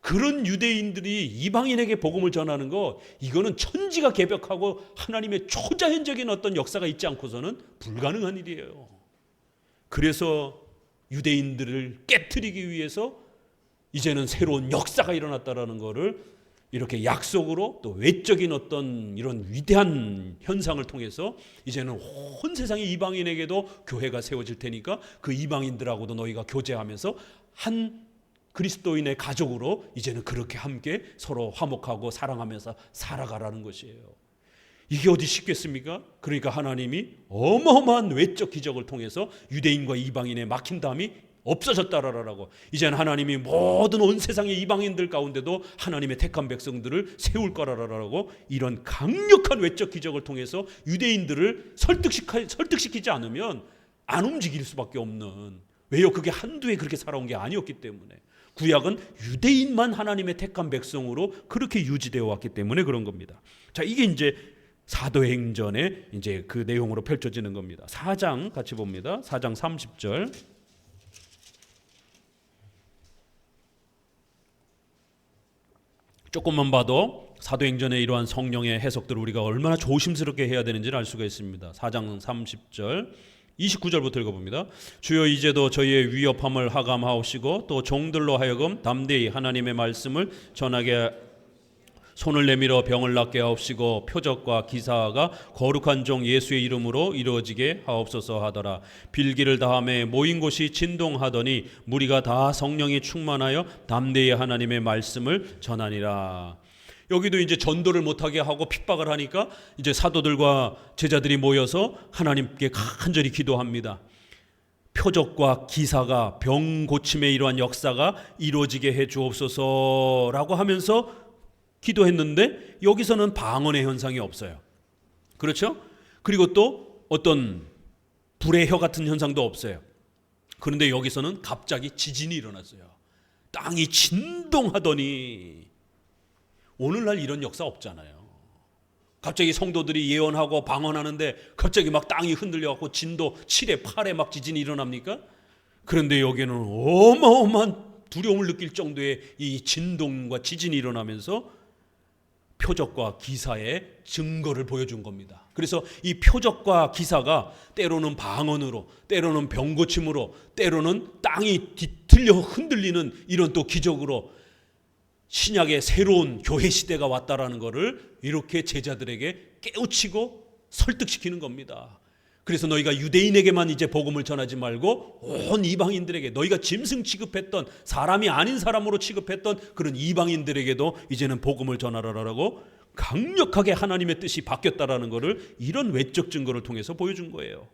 S1: 그런 유대인들이 이방인에게 복음을 전하는 거, 이거는 천지가 개벽하고 하나님의 초자연적인 어떤 역사가 있지 않고서는 불가능한 일이에요. 그래서 유대인들을 깨트리기 위해서 이제는 새로운 역사가 일어났다라는 것을 이렇게 약속으로 또 외적인 어떤 이런 위대한 현상을 통해서 이제는 온 세상의 이방인에게도 교회가 세워질 테니까 그 이방인들하고도 너희가 교제하면서 한 그리스도인의 가족으로 이제는 그렇게 함께 서로 화목하고 사랑하면서 살아가라는 것이에요. 이게 어디 쉽겠습니까? 그러니까 하나님이 어마어마한 외적 기적을 통해서 유대인과 이방인의 막힌 담이 없어졌다라고. 이제는 하나님이 모든 온 세상의 이방인들 가운데도 하나님의 택한 백성들을 세울 거라라고, 이런 강력한 외적 기적을 통해서 유대인들을 설득시키지 않으면 안 움직일 수밖에 없는 왜요? 그게 한두 해 그렇게 살아온 게 아니었기 때문에. 구약은 유대인만 하나님의 택한 백성으로 그렇게 유지되어 왔기 때문에 그런 겁니다. 자, 이게 이제 사도행전의 이제 그 내용으로 펼쳐지는 겁니다. 4장 같이 봅니다. 4장 30절. 조금만 봐도 사도행전의 이러한 성령의 해석들을 우리가 얼마나 조심스럽게 해야 되는지를 알 수가 있습니다. 4장 30절 29절부터 읽어봅니다. 주여 이제도 저희의 위협함을 하감하옵시고 또 종들로 하여금 담대히 하나님의 말씀을 전하게 손을 내밀어 병을 낫게 하옵시고 표적과 기사가 거룩한 종 예수의 이름으로 이루어지게 하옵소서 하더라. 빌기를 다하매 모인 곳이 진동하더니 무리가 다 성령이 충만하여 담대히 하나님의 말씀을 전하니라. 여기도 이제 전도를 못하게 하고 핍박을 하니까 이제 사도들과 제자들이 모여서 하나님께 간절히 기도합니다. 표적과 기사가 병 고침의 이러한 역사가 이루어지게 해 주옵소서라고 하면서 기도했는데 여기서는 방언의 현상이 없어요. 그렇죠? 그리고 또 어떤 불의 혀 같은 현상도 없어요. 그런데 여기서는 갑자기 지진이 일어났어요. 땅이 진동하더니 오늘날 이런 역사 없잖아요. 갑자기 성도들이 예언하고 방언하는데 갑자기 막 땅이 흔들려갖고 진도 7에 8에 막 지진이 일어납니까? 그런데 여기는 어마어마한 두려움을 느낄 정도의 이 진동과 지진이 일어나면서 표적과 기사의 증거를 보여준 겁니다. 그래서 이 표적과 기사가 때로는 방언으로, 때로는 병고침으로, 때로는 땅이 뒤틀려 흔들리는 이런 또 기적으로 신약의 새로운 교회 시대가 왔다라는 것을 이렇게 제자들에게 깨우치고 설득시키는 겁니다. 그래서 너희가 유대인에게만 이제 복음을 전하지 말고 온 이방인들에게, 너희가 짐승 취급했던 사람이 아닌 사람으로 취급했던 그런 이방인들에게도 이제는 복음을 전하라라고 강력하게 하나님의 뜻이 바뀌었다라는 것을 이런 외적 증거를 통해서 보여준 거예요.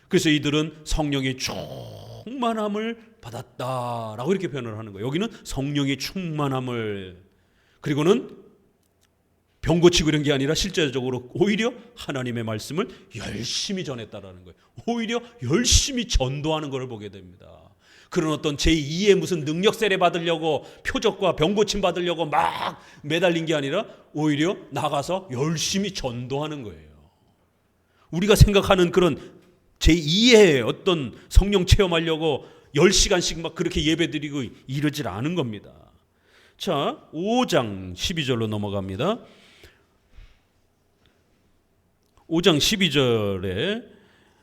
S1: 그래서 이들은 성령의 충만함을 받았다라고 이렇게 표현을 하는 거예요. 여기는 성령의 충만함을, 그리고는 병 고치고 이런 게 아니라 실제적으로 오히려 하나님의 말씀을 열심히 전했다라는 거예요. 오히려 열심히 전도하는 것을 보게 됩니다. 그런 어떤 제2의 무슨 능력 세례 받으려고 표적과 병 고침 받으려고 막 매달린 게 아니라 오히려 나가서 열심히 전도하는 거예요. 우리가 생각하는 그런 제2의 어떤 성령 체험하려고 10시간씩 막 그렇게 예배드리고 이러질 않은 겁니다. 자, 5장 12절로 넘어갑니다. 5장 12절에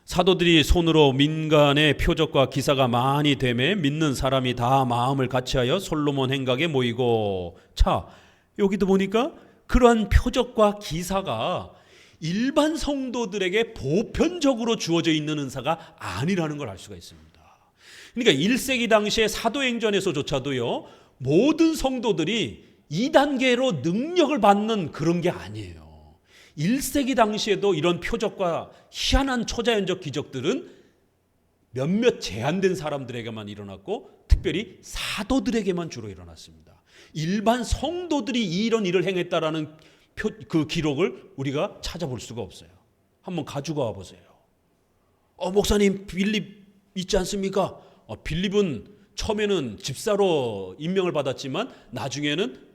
S1: 사도들이 손으로 민간의 표적과 기사가 많이 되매 믿는 사람이 다 마음을 같이하여 솔로몬 행각에 모이고. 자, 여기도 보니까 그러한 표적과 기사가 일반 성도들에게 보편적으로 주어져 있는 은사가 아니라는 걸 알 수가 있습니다. 그러니까 1세기 당시에 사도행전에서조차도요, 모든 성도들이 2단계로 능력을 받는 그런 게 아니에요. 1세기 당시에도 이런 표적과 희한한 초자연적 기적들은 몇몇 제한된 사람들에게만 일어났고 특별히 사도들에게만 주로 일어났습니다. 일반 성도들이 이런 일을 행했다라는 그 기록을 우리가 찾아볼 수가 없어요. 한번 가지고 와 보세요. 목사님 빌립 있지 않습니까? 빌립은 처음에는 집사로 임명을 받았지만 나중에는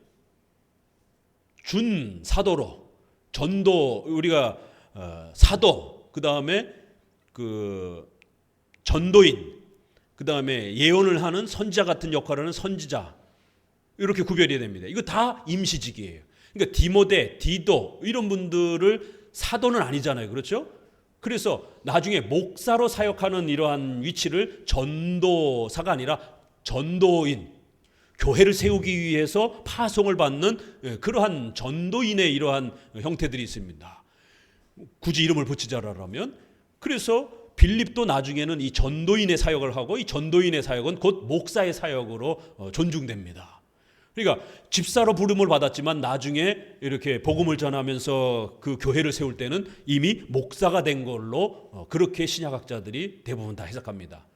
S1: 준 사도로, 전도, 우리가 사도, 그 다음에 그 전도인, 그 다음에 예언을 하는 선지자 같은 역할을 하는 선지자, 이렇게 구별이 됩니다. 이거 다 임시직이에요. 그러니까 디모데, 디도 이런 분들을 사도는 아니잖아요. 그렇죠? 그래서 나중에 목사로 사역하는 이러한 위치를 전도사가 아니라 전도인, 교회를 세우기 위해서 파송을 받는 그러한 전도인의 이러한 형태들이 있습니다. 굳이 이름을 붙이자라면, 그래서 빌립도 나중에는 이 전도인의 사역을 하고 이 전도인의 사역은 곧 목사의 사역으로 존중됩니다. 그러니까 집사로 부름을 받았지만 나중에 이렇게 복음을 전하면서 그 교회를 세울 때는 이미 목사가 된 걸로 그렇게 신약학자들이 대부분 다 해석합니다.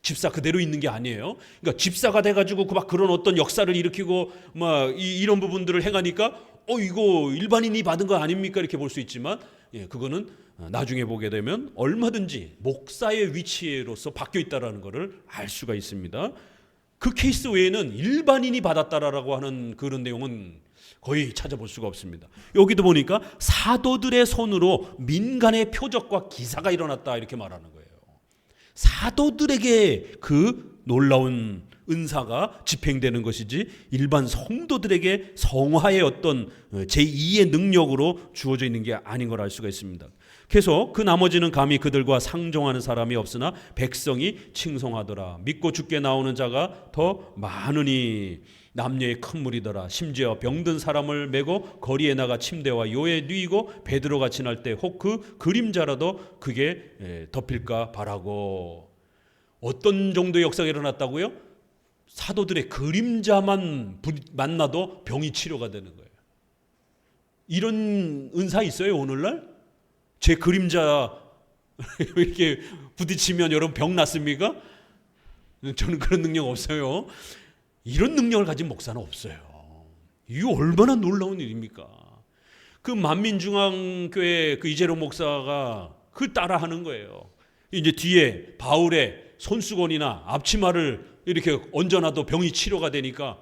S1: 집사 그대로 있는 게 아니에요. 그러니까 집사가 돼가지고 막 그런 어떤 역사를 일으키고 막 이런 부분들을 행하니까 이거 일반인이 받은 거 아닙니까? 이렇게 볼 수 있지만, 그거는 나중에 보게 되면 얼마든지 목사의 위치로서 바뀌어 있다는 것을 알 수가 있습니다. 그 케이스 외에는 일반인이 받았다라고 하는 그런 내용은 거의 찾아볼 수가 없습니다. 여기도 보니까 사도들의 손으로 민간의 표적과 기사가 일어났다 이렇게 말하는 거예요. 사도들에게 그 놀라운 은사가 집행되는 것이지 일반 성도들에게 성화의 어떤 제2의 능력으로 주어져 있는 게 아닌 걸 알 수가 있습니다. 그래서 그 나머지는 감히 그들과 상종하는 사람이 없으나 백성이 칭송하더라. 믿고 죽게 나오는 자가 더 많으니 남녀의 큰 무리더라. 심지어 병든 사람을 메고 거리에 나가 침대와 요에 누이고 베드로가 지날 때 혹 그 그림자라도 그게 덮일까 바라고. 어떤 정도의 역사가 일어났다고요? 사도들의 그림자만 만나도 병이 치료가 되는 거예요. 이런 은사 있어요 오늘날? 제 그림자 이렇게 부딪히면 여러분 병 났습니까? 저는 그런 능력 없어요. 이런 능력을 가진 목사는 없어요. 이거 얼마나 놀라운 일입니까? 그 만민중앙교회 그 이재룡 목사가 그 따라하는 거예요. 이제 뒤에 바울의 손수건이나 앞치마를 이렇게 얹어놔도 병이 치료가 되니까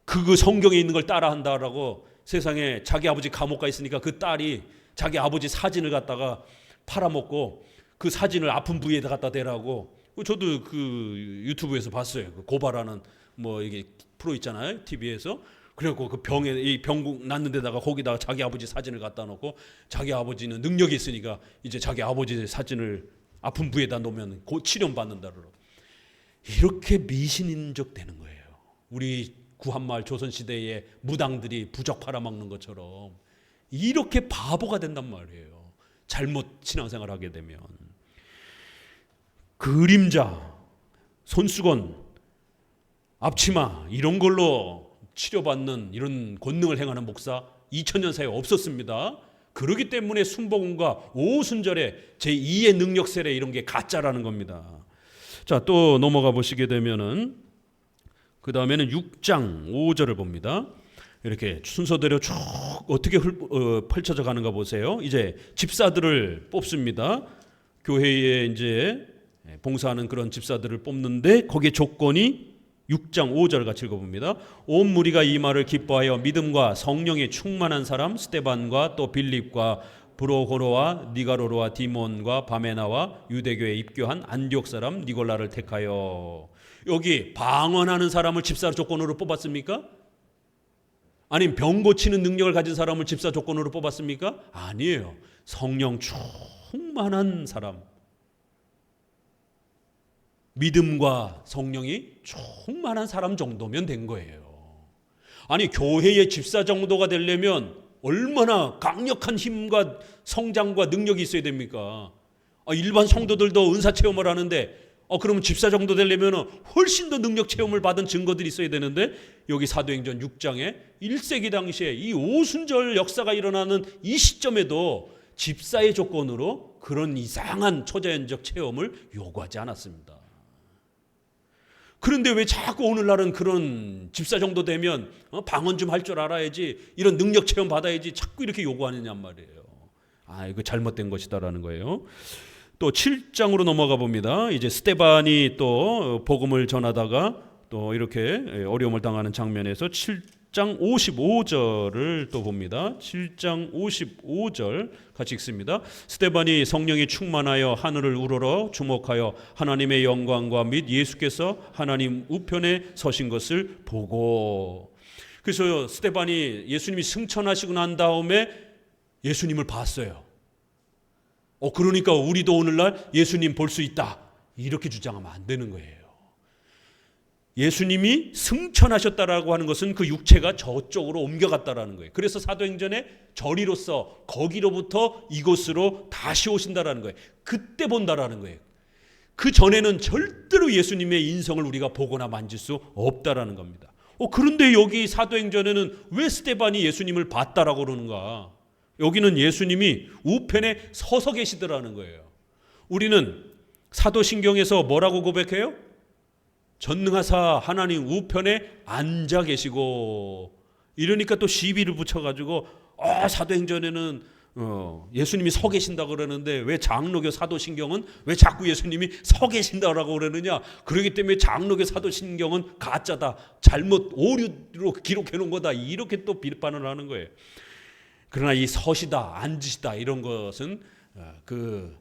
S1: 그 성경에 있는 걸 따라한다라고 세상에 자기 아버지 감옥 가 있으니까 그 딸이 자기 아버지 사진을 갖다가 팔아먹고 그 사진을 아픈 부위에다 갖다 대라고. 저도 그 유튜브에서 봤어요. 그 고발하는 뭐 이게 프로 있잖아요 TV에서. 그래갖고 그 병에 이 병 났는 데다가 거기다가 자기 아버지 사진을 갖다 놓고 자기 아버지는 능력이 있으니까 이제 자기 아버지 사진을 아픈 부위에다 놓으면 곧 치료 받는다로. 이렇게 미신인적 되는 거예요. 우리 구한마을 조선시대의 무당들이 부적 팔아먹는 것처럼 이렇게 바보가 된단 말이에요. 잘못 신앙생활 하게 되면. 그림자, 손수건, 앞치마 이런 걸로 치료받는 이런 권능을 행하는 목사 2000년 사이에 없었습니다. 그렇기 때문에 순복음과 오순절에 제2의 능력 세례 이런 게 가짜라는 겁니다. 자, 또 넘어가 보시게 되면은 그 다음에는 6장 5절을 봅니다. 이렇게 순서대로 쭉 어떻게 펼쳐져 가는가 보세요. 이제 집사들을 뽑습니다. 교회에 이제 봉사하는 그런 집사들을 뽑는데 거기에 조건이 6장 5절 같이 읽어봅니다. 온 무리가 이 말을 기뻐하여 믿음과 성령에 충만한 사람 스데반과 또 빌립과 브로고로와 니가로로와 디몬과 바메나와 유대교에 입교한 안디옥 사람 니골라를 택하여. 여기 방언하는 사람을 집사 조건으로 뽑았습니까? 아니면 병 고치는 능력을 가진 사람을 집사 조건으로 뽑았습니까? 아니에요. 성령 충만한 사람, 믿음과 성령이 충만한 사람 정도면 된 거예요. 아니 교회의 집사 정도가 되려면 얼마나 강력한 힘과 성장과 능력이 있어야 됩니까? 일반 성도들도 은사 체험을 하는데 그러면 집사 정도 되려면 훨씬 더 능력 체험을 받은 증거들이 있어야 되는데 여기 사도행전 6장에 1세기 당시에 이 오순절 역사가 일어나는 이 시점에도 집사의 조건으로 그런 이상한 초자연적 체험을 요구하지 않았습니다. 그런데 왜 자꾸 오늘날은 그런 집사 정도 되면 방언 좀 할 줄 알아야지, 이런 능력 체험 받아야지 자꾸 이렇게 요구하느냐 말이에요. 이거 잘못된 것이다라는 거예요. 또 7장으로 넘어가 봅니다. 이제 스데반이 또 복음을 전하다가 또 이렇게 어려움을 당하는 장면에서 7장 55절을 또 봅니다. 7장 55절 같이 읽습니다. 스데반이 성령이 충만하여 하늘을 우러러 주목하여 하나님의 영광과 및 예수께서 하나님 우편에 서신 것을 보고. 그래서 스데반이 예수님이 승천하시고 난 다음에 예수님을 봤어요. 그러니까 우리도 오늘날 예수님 볼 수 있다 이렇게 주장하면 안 되는 거예요. 예수님이 승천하셨다라고 하는 것은 그 육체가 저쪽으로 옮겨갔다라는 거예요. 그래서 사도행전에 저리로서 거기로부터 이곳으로 다시 오신다라는 거예요. 그때 본다라는 거예요. 그 전에는 절대로 예수님의 인성을 우리가 보거나 만질 수 없다라는 겁니다. 그런데 여기 사도행전에는 왜 스데반이 예수님을 봤다라고 그러는가? 여기는 예수님이 우편에 서서 계시더라는 거예요. 우리는 사도신경에서 뭐라고 고백해요? 전능하사 하나님 우편에 앉아 계시고. 이러니까 또 시비를 붙여가지고 사도행전에는 예수님이 서 계신다 그러는데 왜 장로교 사도신경은 왜 자꾸 예수님이 서 계신다라고 그러느냐? 그렇기 때문에 장로교 사도신경은 가짜다, 잘못 오류로 기록해 놓은 거다, 이렇게 또 비판을 하는 거예요. 그러나 이 서시다, 앉으시다 이런 것은 그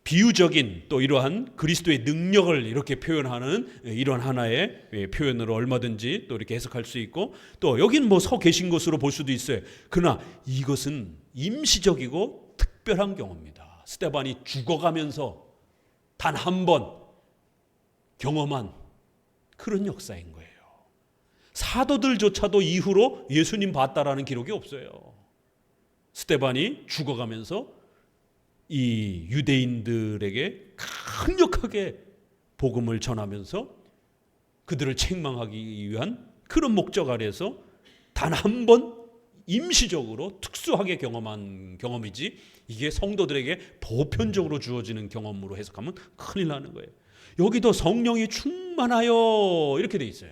S1: 비유적인 또 이러한 그리스도의 능력을 이렇게 표현하는 이런 하나의 표현으로 얼마든지 또 이렇게 해석할 수 있고, 또 여기는 뭐 서 계신 것으로 볼 수도 있어요. 그러나 이것은 임시적이고 특별한 경험입니다. 스데반이 죽어가면서 단 한 번 경험한 그런 역사인 거예요. 사도들조차도 이후로 예수님 봤다라는 기록이 없어요. 스데반이 죽어가면서 이 유대인들에게 강력하게 복음을 전하면서 그들을 책망하기 위한 그런 목적 아래서 단 한 번 임시적으로 특수하게 경험한 경험이지, 이게 성도들에게 보편적으로 주어지는 경험으로 해석하면 큰일 나는 거예요. 여기도 성령이 충만하여 이렇게 돼 있어요.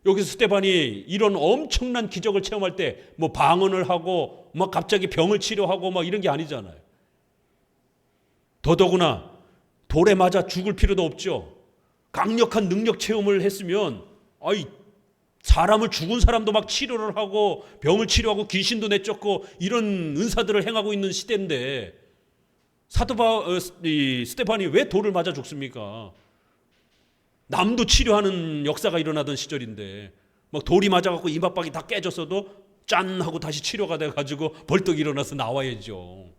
S1: 여기서 스데반이 이런 엄청난 기적을 체험할 때 뭐 방언을 하고 막 갑자기 병을 치료하고 막 이런 게 아니잖아요. 더더구나 돌에 맞아 죽을 필요도 없죠. 강력한 능력 체험을 했으면 사람을, 죽은 사람도 막 치료를 하고 병을 치료하고 귀신도 내쫓고 이런 은사들을 행하고 있는 시대인데 스데반이 왜 돌을 맞아 죽습니까? 남도 치료하는 역사가 일어나던 시절인데 막 돌이 맞아갖고 이마박이 다 깨졌어도 짠 하고 다시 치료가 돼가지고 벌떡 일어나서 나와야죠.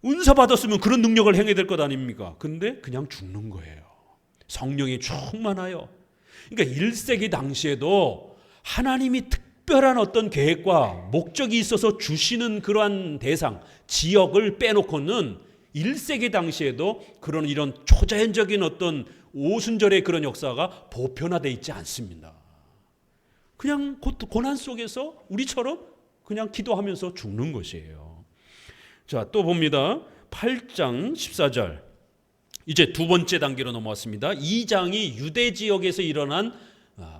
S1: 은사 받았으면 그런 능력을 행해야 될 것 아닙니까? 근데 그냥 죽는 거예요. 성령이 충만하여. 그러니까 1세기 당시에도 하나님이 특별한 어떤 계획과 목적이 있어서 주시는 그러한 대상, 지역을 빼놓고는 1세기 당시에도 그런 이런 초자연적인 어떤 오순절의 그런 역사가 보편화되어 있지 않습니다. 그냥 고난 속에서 우리처럼 그냥 기도하면서 죽는 것이에요. 자, 또 봅니다. 8장 14절. 이제 두 번째 단계로 넘어왔습니다. 2장이 유대 지역에서 일어난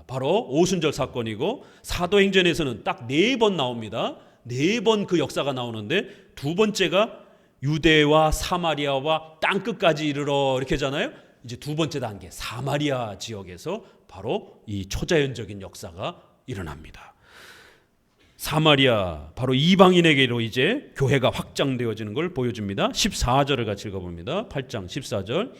S1: 바로 오순절 사건이고, 사도행전에서는 딱 4번 나옵니다. 4번 그 역사가 나오는데, 두 번째가 유대와 사마리아와 땅끝까지 이르러 이렇게 하잖아요. 이제 두 번째 단계 사마리아 지역에서 바로 이 초자연적인 역사가 일어납니다. 사마리아, 바로 이방인에게로 이제 교회가 확장되어지는 걸 보여줍니다. 14절을 같이 읽어봅니다. 8장 14절.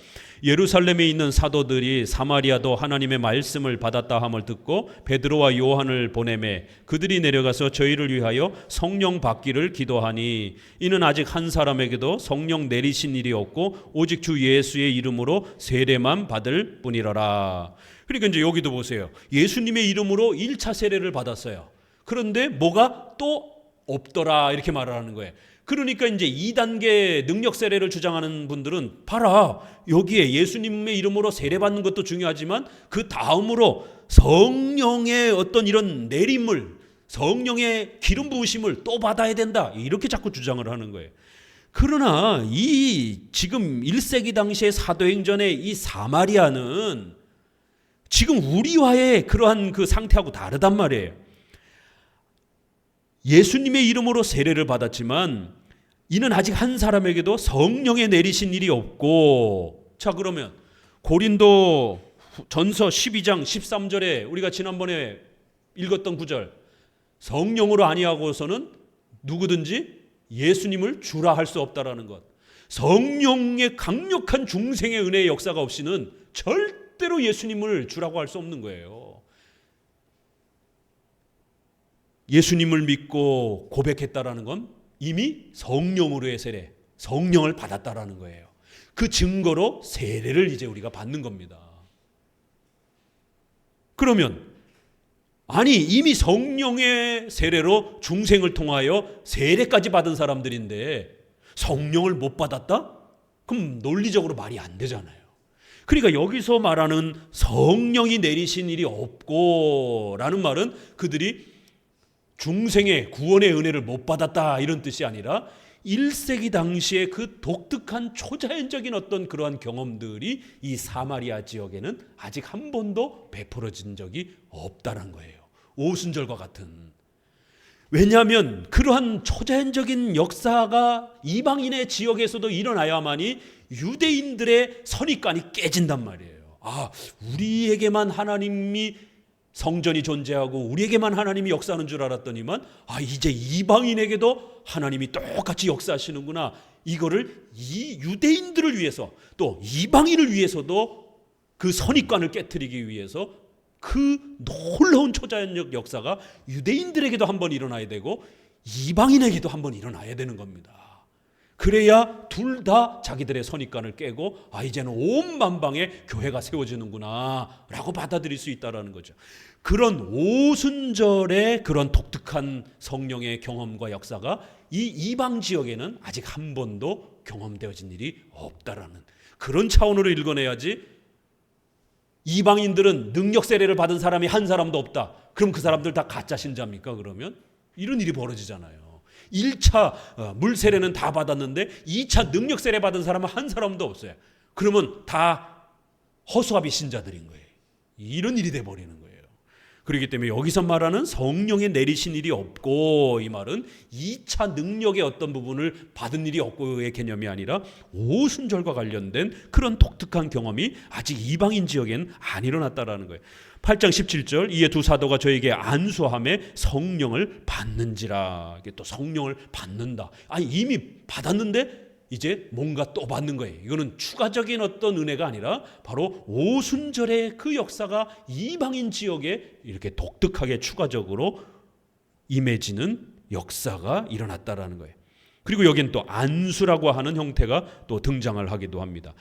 S1: 예루살렘에 있는 사도들이 사마리아도 하나님의 말씀을 받았다 함을 듣고 베드로와 요한을 보내매 그들이 내려가서 저희를 위하여 성령 받기를 기도하니 이는 아직 한 사람에게도 성령 내리신 일이 없고 오직 주 예수의 이름으로 세례만 받을 뿐이라라. 그러니까 이제 여기도 보세요. 예수님의 이름으로 1차 세례를 받았어요. 그런데 뭐가 또 없더라 이렇게 말을 하는 거예요. 그러니까 이제 2단계 능력 세례를 주장하는 분들은 봐라, 여기에 예수님의 이름으로 세례받는 것도 중요하지만 그 다음으로 성령의 어떤 이런 내림을, 성령의 기름 부으심을 또 받아야 된다, 이렇게 자꾸 주장을 하는 거예요. 그러나 이 지금 1세기 당시의 사도행전의 이 사마리아는 지금 우리와의 그러한 그 상태하고 다르단 말이에요. 예수님의 이름으로 세례를 받았지만 이는 아직 한 사람에게도 성령의 내리신 일이 없고, 자 그러면 고린도 전서 12장 13절에 우리가 지난번에 읽었던 구절, 성령으로 아니하고서는 누구든지 예수님을 주라 할 수 없다라는 것, 성령의 강력한 중생의 은혜의 역사가 없이는 절대로 예수님을 주라고 할 수 없는 거예요. 예수님을 믿고 고백했다라는 건 이미 성령으로의 세례, 성령을 받았다라는 거예요. 그 증거로 세례를 이제 우리가 받는 겁니다. 그러면 아니 이미 성령의 세례로 중생을 통하여 세례까지 받은 사람들인데 성령을 못 받았다? 그럼 논리적으로 말이 안 되잖아요. 그러니까 여기서 말하는 성령이 내리신 일이 없고 라는 말은 그들이 중생의 구원의 은혜를 못 받았다 이런 뜻이 아니라 1세기 당시에 그 독특한 초자연적인 어떤 그러한 경험들이 이 사마리아 지역에는 아직 한 번도 베풀어진 적이 없다는 거예요. 오순절과 같은. 왜냐하면 그러한 초자연적인 역사가 이방인의 지역에서도 일어나야만이 유대인들의 선입관이 깨진단 말이에요. 우리에게만 하나님이 성전이 존재하고 우리에게만 하나님이 역사하는 줄 알았더니만 이제 이방인에게도 하나님이 똑같이 역사하시는구나. 이거를 이 유대인들을 위해서 또 이방인을 위해서도 그 선입관을 깨트리기 위해서 그 놀라운 초자연적 역사가 유대인들에게도 한번 일어나야 되고 이방인에게도 한번 일어나야 되는 겁니다. 그래야 둘 다 자기들의 선입관을 깨고 이제는 온 만방에 교회가 세워지는구나 라고 받아들일 수 있다는 거죠. 그런 오순절의 그런 독특한 성령의 경험과 역사가 이 이방 지역에는 아직 한 번도 경험되어진 일이 없다라는 그런 차원으로 읽어내야지. 이방인들은 능력 세례를 받은 사람이 한 사람도 없다. 그럼 그 사람들 다 가짜 신자입니까? 그러면 이런 일이 벌어지잖아요. 1차 물 세례는 다 받았는데 2차 능력 세례 받은 사람은 한 사람도 없어요. 그러면 다 허수아비 신자들인 거예요. 이런 일이 돼버리는 거예요. 그렇기 때문에 여기서 말하는 성령의 내리신 일이 없고, 이 말은 2차 능력의 어떤 부분을 받은 일이 없고의 개념이 아니라 오순절과 관련된 그런 독특한 경험이 아직 이방인 지역엔 안 일어났다라는 거예요. 8장 17절 이에 두 사도가 저에게 안수함에 성령을 받는지라. 이게 또 성령을 받는다. 이미 받았는데 이제 뭔가 또 받는 거예요. 이거는 추가적인 어떤 은혜가 아니라 바로 오순절의 그 역사가 이방인 지역에 이렇게 독특하게 추가적으로 임해지는 역사가 일어났다라는 거예요. 그리고 여기는 또 안수라고 하는 형태가 또 등장을 하기도 합니다.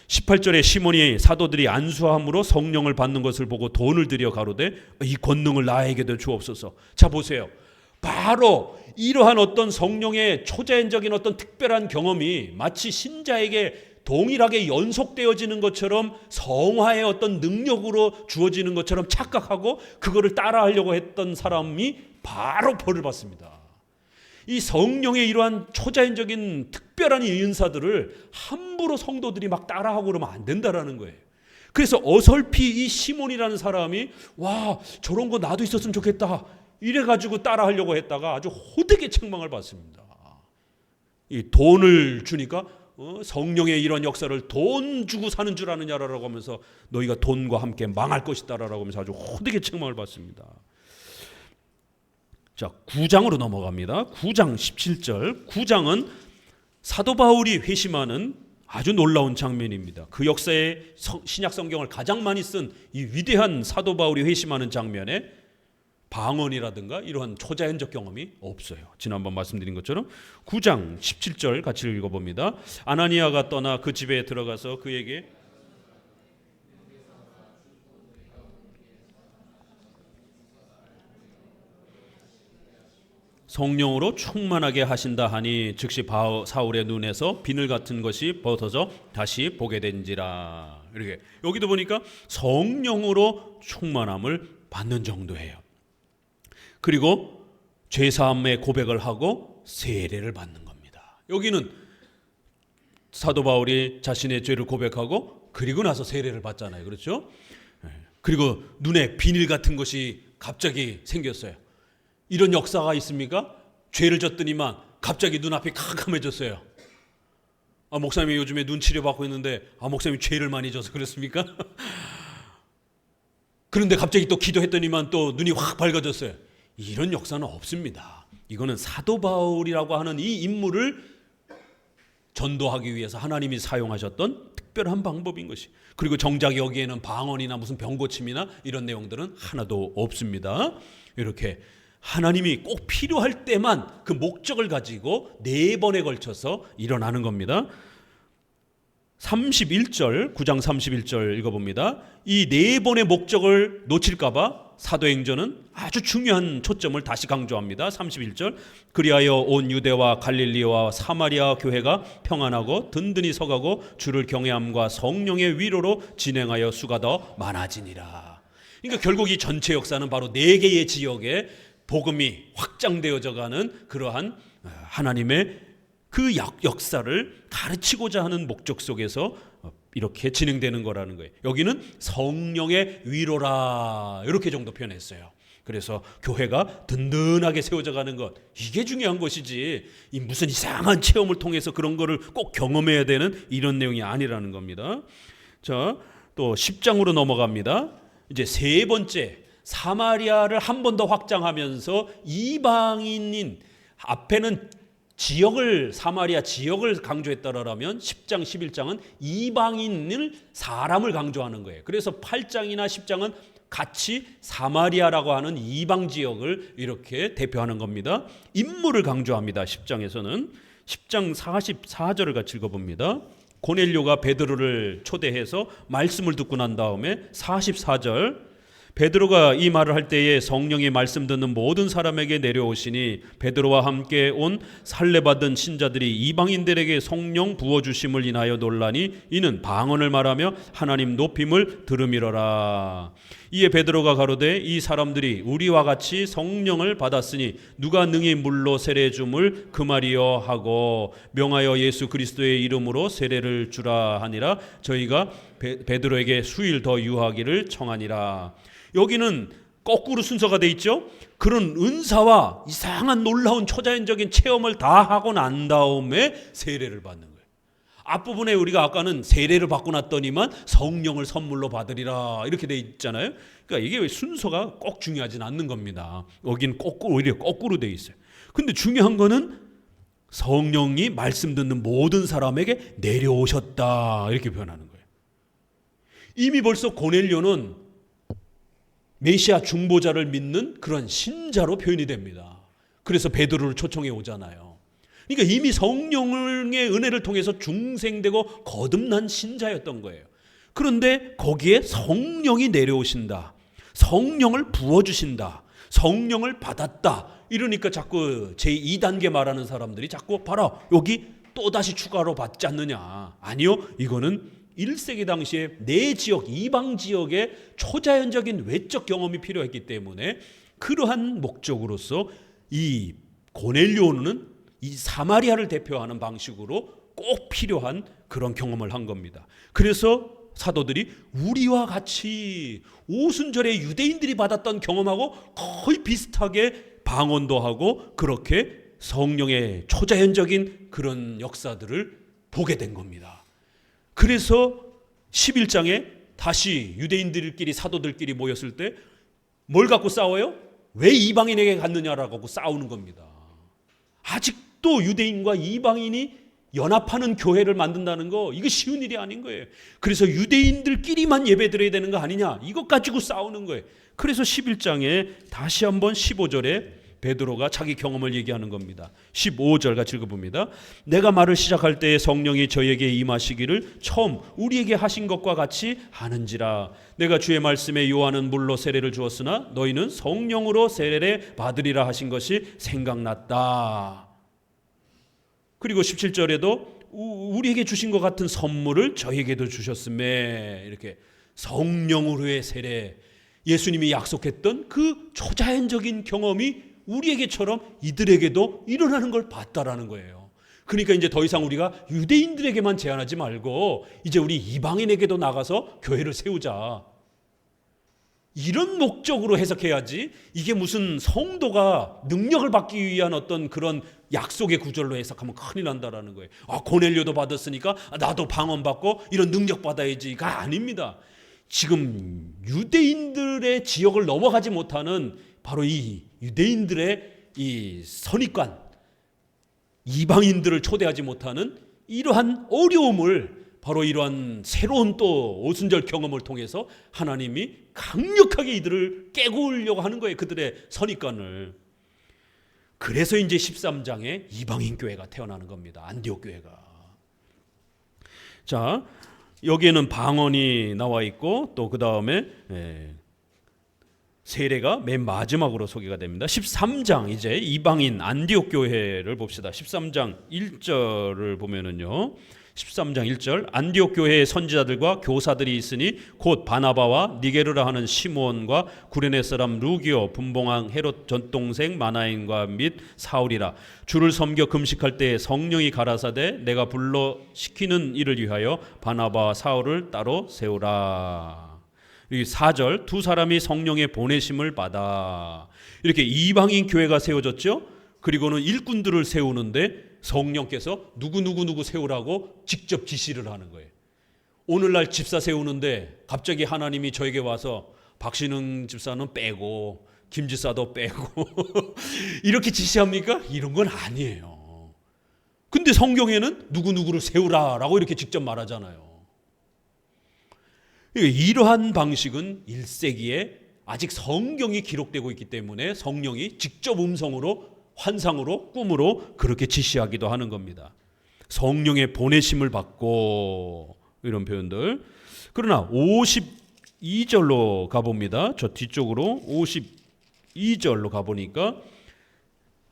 S1: 18절에 시몬이 사도들이 안수함으로 성령을 받는 것을 보고 돈을 들여 가로되 이 권능을 나에게도 주옵소서. 자 보세요. 바로 이러한 어떤 성령의 초자연적인 어떤 특별한 경험이 마치 신자에게 동일하게 연속되어지는 것처럼 성화의 어떤 능력으로 주어지는 것처럼 착각하고 그거를 따라하려고 했던 사람이 바로 벌을 받습니다. 이 성령의 이러한 초자연적인 특별한 이 은사들을 함부로 성도들이 막 따라하고 그러면 안 된다라는 거예요. 그래서 어설피 이 시몬이라는 사람이 저런 거 나도 있었으면 좋겠다 이래가지고 따라하려고 했다가 아주 호되게 책망을 받습니다. 이 돈을 주니까 성령의 이런 역사를 돈 주고 사는 줄 아느냐라고 하면서 너희가 돈과 함께 망할 것이다라고 하면서 아주 호되게 책망을 받습니다. 자, 9장으로 넘어갑니다. 9장 17절. 9장은 사도 바울이 회심하는 아주 놀라운 장면입니다. 그 역사에 신약 성경을 가장 많이 쓴 이 위대한 사도 바울이 회심하는 장면에 방언이라든가 이러한 초자연적 경험이 없어요. 지난번 말씀드린 것처럼 9장 17절 같이 읽어봅니다. 아나니아가 떠나 그 집에 들어가서 그에게 성령으로 충만하게 하신다 하니 즉시 사울의 눈에서 비늘 같은 것이 벗어져 다시 보게 된지라. 이렇게 여기도 보니까 성령으로 충만함을 받는 정도예요. 그리고 죄사함의 고백을 하고 세례를 받는 겁니다. 여기는 사도 바울이 자신의 죄를 고백하고 그리고 나서 세례를 받잖아요. 그렇죠? 그리고 눈에 비늘 같은 것이 갑자기 생겼어요. 이런 역사가 있습니까? 죄를 졌더니만 갑자기 눈앞이 캄캄해졌어요. 목사님이 요즘에 눈 치료받고 있는데 목사님이 죄를 많이 져서 그렇습니까? 그런데 갑자기 또 기도했더니만 또 눈이 확 밝아졌어요. 이런 역사는 없습니다. 이거는 사도 바울이라고 하는 이 인물을 전도하기 위해서 하나님이 사용하셨던 특별한 방법인 것이. 그리고 정작 여기에는 방언이나 무슨 병고침이나 이런 내용들은 하나도 없습니다. 이렇게 하나님이 꼭 필요할 때만 그 목적을 가지고 4번에 걸쳐서 일어나는 겁니다. 31절, 9장 31절 읽어봅니다. 이 4번의 목적을 놓칠까봐 사도행전은 아주 중요한 초점을 다시 강조합니다. 31절, 그리하여 온 유대와 갈릴리와 사마리아 교회가 평안하고 든든히 서가고 주를 경외함과 성령의 위로로 진행하여 수가 더 많아지니라. 그러니까 결국 이 전체 역사는 바로 4개의 지역에 복음이 확장되어져 가는 그러한 하나님의 그 역사를 가르치고자 하는 목적 속에서 이렇게 진행되는 거라는 거예요. 여기는 성령의 위로라 이렇게 정도 표현했어요. 그래서 교회가 든든하게 세워져 가는 것, 이게 중요한 것이지 이 무슨 이상한 체험을 통해서 그런 거를 꼭 경험해야 되는 이런 내용이 아니라는 겁니다. 자, 또 10장으로 넘어갑니다. 이제 세 번째, 사마리아를 한 번 더 확장하면서 이방인인, 앞에는 지역을, 사마리아 지역을 강조했다라면 10장 11장은 이방인을, 사람을 강조하는 거예요. 그래서 8장이나 10장은 같이 사마리아라고 하는 이방 지역을 이렇게 대표하는 겁니다. 인물을 강조합니다. 10장에서는 10장 44절을 같이 읽어봅니다. 고넬료가 베드로를 초대해서 말씀을 듣고 난 다음에 44절, 베드로가 이 말을 할 때에 성령이 말씀 듣는 모든 사람에게 내려오시니 베드로와 함께 온 살례받은 신자들이 이방인들에게 성령 부어주심을 인하여 놀라니 이는 방언을 말하며 하나님 높임을 들음이러라. 이에 베드로가 가로되 이 사람들이 우리와 같이 성령을 받았으니 누가 능히 물로 세례 줌을 금하리요 하고 명하여 예수 그리스도의 이름으로 세례를 주라 하니라. 저희가 베드로에게 수일 더 유하기를 청하니라. 여기는 거꾸로 순서가 돼 있죠. 그런 은사와 이상한 놀라운 초자연적인 체험을 다 하고 난 다음에 세례를 받는 거예요. 앞부분에 우리가 아까는 세례를 받고 났더니만 성령을 선물로 받으리라 이렇게 돼 있잖아요. 그러니까 이게 순서가 꼭 중요하진 않는 겁니다. 여기는 거꾸로, 오히려 거꾸로 돼 있어요. 근데 중요한 거는 성령이 말씀 듣는 모든 사람에게 내려오셨다 이렇게 표현하는 거예요. 이미 벌써 고넬료는 메시아 중보자를 믿는 그런 신자로 표현이 됩니다. 그래서 베드로를 초청해 오잖아요. 그러니까 이미 성령의 은혜를 통해서 중생되고 거듭난 신자였던 거예요. 그런데 거기에 성령이 내려오신다, 성령을 부어주신다, 성령을 받았다 이러니까 자꾸 제2단계 말하는 사람들이 자꾸 봐라 여기 또다시 추가로 받지 않느냐. 아니요, 이거는 1세기 당시에 내 지역, 이방 지역의 초자연적인 외적 경험이 필요했기 때문에 그러한 목적으로서 이 고넬료는 이 사마리아를 대표하는 방식으로 꼭 필요한 그런 경험을 한 겁니다. 그래서 사도들이 우리와 같이 오순절에 유대인들이 받았던 경험하고 거의 비슷하게 방언도 하고 그렇게 성령의 초자연적인 그런 역사들을 보게 된 겁니다. 그래서 11장에 다시 유대인들끼리 사도들끼리 모였을 때 뭘 갖고 싸워요? 왜 이방인에게 갔느냐라고 싸우는 겁니다. 아직도 유대인과 이방인이 연합하는 교회를 만든다는 거, 이거 쉬운 일이 아닌 거예요. 그래서 유대인들끼리만 예배 드려야 되는 거 아니냐, 이것 가지고 싸우는 거예요. 그래서 11장에 다시 한번 15절에 베드로가 자기 경험을 얘기하는 겁니다. 15절 같이 읽어봅니다. 내가 말을 시작할 때에 성령이 저에게 임하시기를 처음 우리에게 하신 것과 같이 하는지라. 내가 주의 말씀에 요한은 물로 세례를 주었으나 너희는 성령으로 세례를 받으리라 하신 것이 생각났다. 그리고 17절에도 우리에게 주신 것 같은 선물을 저에게도 주셨음에, 이렇게 성령으로의 세례, 예수님이 약속했던 그 초자연적인 경험이 우리에게처럼 이들에게도 일어나는 걸 봤다라는 거예요. 그러니까 이제 더 이상 우리가 유대인들에게만 제한하지 말고 이제 우리 이방인에게도 나가서 교회를 세우자, 이런 목적으로 해석해야지, 이게 무슨 성도가 능력을 받기 위한 어떤 그런 약속의 구절로 해석하면 큰일 난다라는 거예요. 고넬료도 받았으니까 나도 방언 받고 이런 능력 받아야지가 아닙니다. 지금 유대인들의 지역을 넘어가지 못하는 바로 이 유대인들의 이 선입관, 이방인들을 초대하지 못하는 이러한 어려움을 바로 이러한 새로운 또 오순절 경험을 통해서 하나님이 강력하게 이들을 깨고 오려고 하는 거예요. 그들의 선입관을. 그래서 이제 13장에 이방인 교회가 태어나는 겁니다. 안디옥 교회가. 자, 여기에는 방언이 나와 있고 또 그 다음에 세례가 맨 마지막으로 소개가 됩니다. 13장 이제 이방인 안디옥 교회를 봅시다. 13장 1절을 보면은요. 13장 1절, 안디옥 교회의 선지자들과 교사들이 있으니 곧 바나바와 니게르라 하는 시므온과 구레네 사람 루기오, 분봉왕 헤롯 전동생 마나인과 및 사울이라. 주를 섬겨 금식할 때 성령이 가라사대 내가 불러 시키는 일을 위하여 바나바와 사울을 따로 세우라. 여기 4절 두 사람이 성령의 보내심을 받아 이렇게 이방인 교회가 세워졌죠. 그리고는 일꾼들을 세우는데 성령께서 누구 세우라고 직접 지시를 하는 거예요. 오늘날 집사 세우는데 갑자기 하나님이 저에게 와서 박신흥 집사는 빼고 김 집사도 빼고 이렇게 지시합니까? 이런 건 아니에요. 근데 성경에는 누구를 세우라라고 이렇게 직접 말하잖아요. 이러한 방식은 1세기에 아직 성경이 기록되고 있기 때문에 성령이 직접 음성으로 환상으로 꿈으로 그렇게 지시하기도 하는 겁니다. 성령의 보내심을 받고 이런 표현들. 그러나 52절로 가봅니다. 저 뒤쪽으로 52절로 가보니까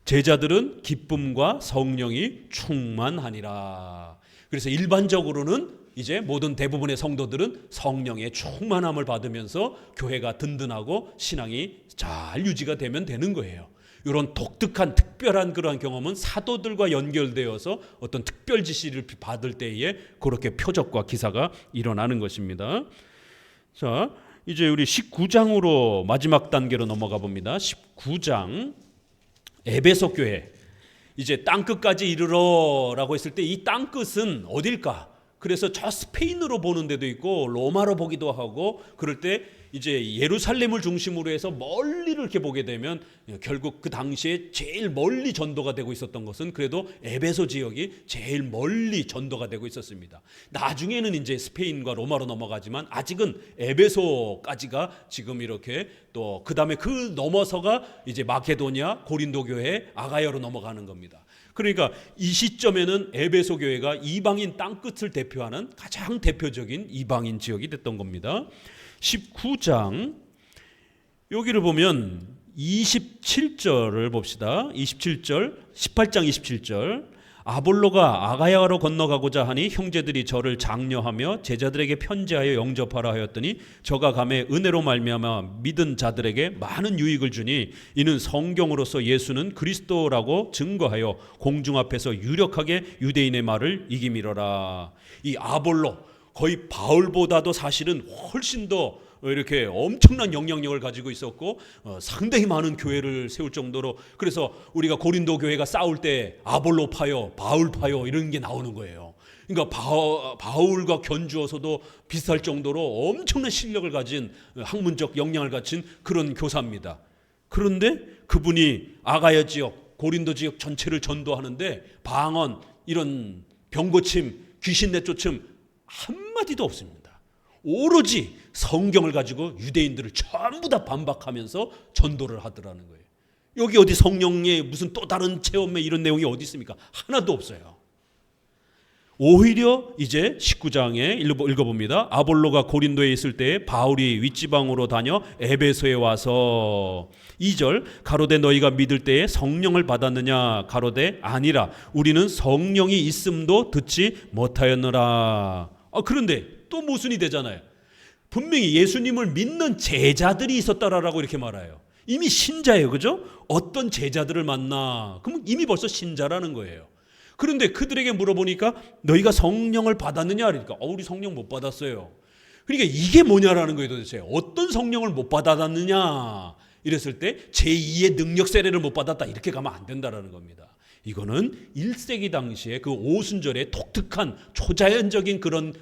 S1: 제자들은 기쁨과 성령이 충만하니라. 그래서 일반적으로는 이제 모든 대부분의 성도들은 성령의 충만함을 받으면서 교회가 든든하고 신앙이 잘 유지가 되면 되는 거예요. 이런 독특한 특별한 그러한 경험은 사도들과 연결되어서 어떤 특별 지시를 받을 때에 그렇게 표적과 기사가 일어나는 것입니다. 자, 이제 우리 19장으로 마지막 단계로 넘어가 봅니다. 19장 에베소 교회 이제 땅끝까지 이르러라고 했을 때 이 땅끝은 어딜까? 그래서 저 스페인으로 보는 데도 있고 로마로 보기도 하고 그럴 때 이제 예루살렘을 중심으로 해서 멀리를 이렇게 보게 되면 결국 그 당시에 제일 멀리 전도가 되고 있었던 것은 그래도 에베소 지역이 제일 멀리 전도가 되고 있었습니다. 나중에는 이제 스페인과 로마로 넘어가지만 아직은 에베소까지가 지금 이렇게 또 그다음에 그 넘어서가 이제 마케도니아, 고린도 교회, 아가야로 넘어가는 겁니다. 그러니까 이 시점에는 에베소 교회가 이방인 땅끝을 대표하는 가장 대표적인 이방인 지역이 됐던 겁니다. 19장 여기를 보면 27절을 봅시다. 27절 18장 27절 아볼로가 아가야로 건너가고자 하니 형제들이 저를 장려하며 제자들에게 편지하여 영접하라 하였더니 저가 감에 은혜로 말미암아 믿은 자들에게 많은 유익을 주니 이는 성경으로서 예수는 그리스도라고 증거하여 공중 앞에서 유력하게 유대인의 말을 이기미러라. 이 아볼로 거의 바울보다도 사실은 훨씬 더 이렇게 엄청난 영향력을 가지고 있었고 상당히 많은 교회를 세울 정도로 그래서 우리가 고린도 교회가 싸울 때 아볼로 파요, 바울 파요 이런 게 나오는 거예요. 그러니까 바울과 견주어서도 비슷할 정도로 엄청난 실력을 가진 학문적 역량을 갖춘 그런 교사입니다. 그런데 그분이 아가야 지역, 고린도 지역 전체를 전도하는데 방언, 이런 병고침, 귀신 내쫓음 한마디도 없습니다. 오로지 성경을 가지고 유대인들을 전부 다 반박하면서 전도를 하더라는 거예요. 여기 어디 성령의 무슨 또 다른 체험에 이런 내용이 어디 있습니까? 하나도 없어요. 오히려 이제 19장에 읽어봅니다. 아볼로가 고린도에 있을 때 바울이 윗지방으로 다녀 에베소에 와서 2절 가로되 너희가 믿을 때에 성령을 받았느냐 가로되 아니라 우리는 성령이 있음도 듣지 못하였느라. 그런데 또 모순이 되잖아요. 분명히 예수님을 믿는 제자들이 있었다라고 이렇게 말해요. 이미 신자예요. 그죠? 어떤 제자들을 만나 그럼 이미 벌써 신자라는 거예요. 그런데 그들에게 물어보니까 너희가 성령을 받았느냐 그러니까 우리 성령 못 받았어요. 그러니까 이게 뭐냐라는 거예요. 도대체 어떤 성령을 못 받았느냐 이랬을 때 제2의 능력 세례를 못 받았다 이렇게 가면 안 된다라는 겁니다. 이거는 1세기 당시에 그 오순절의 독특한 초자연적인 그런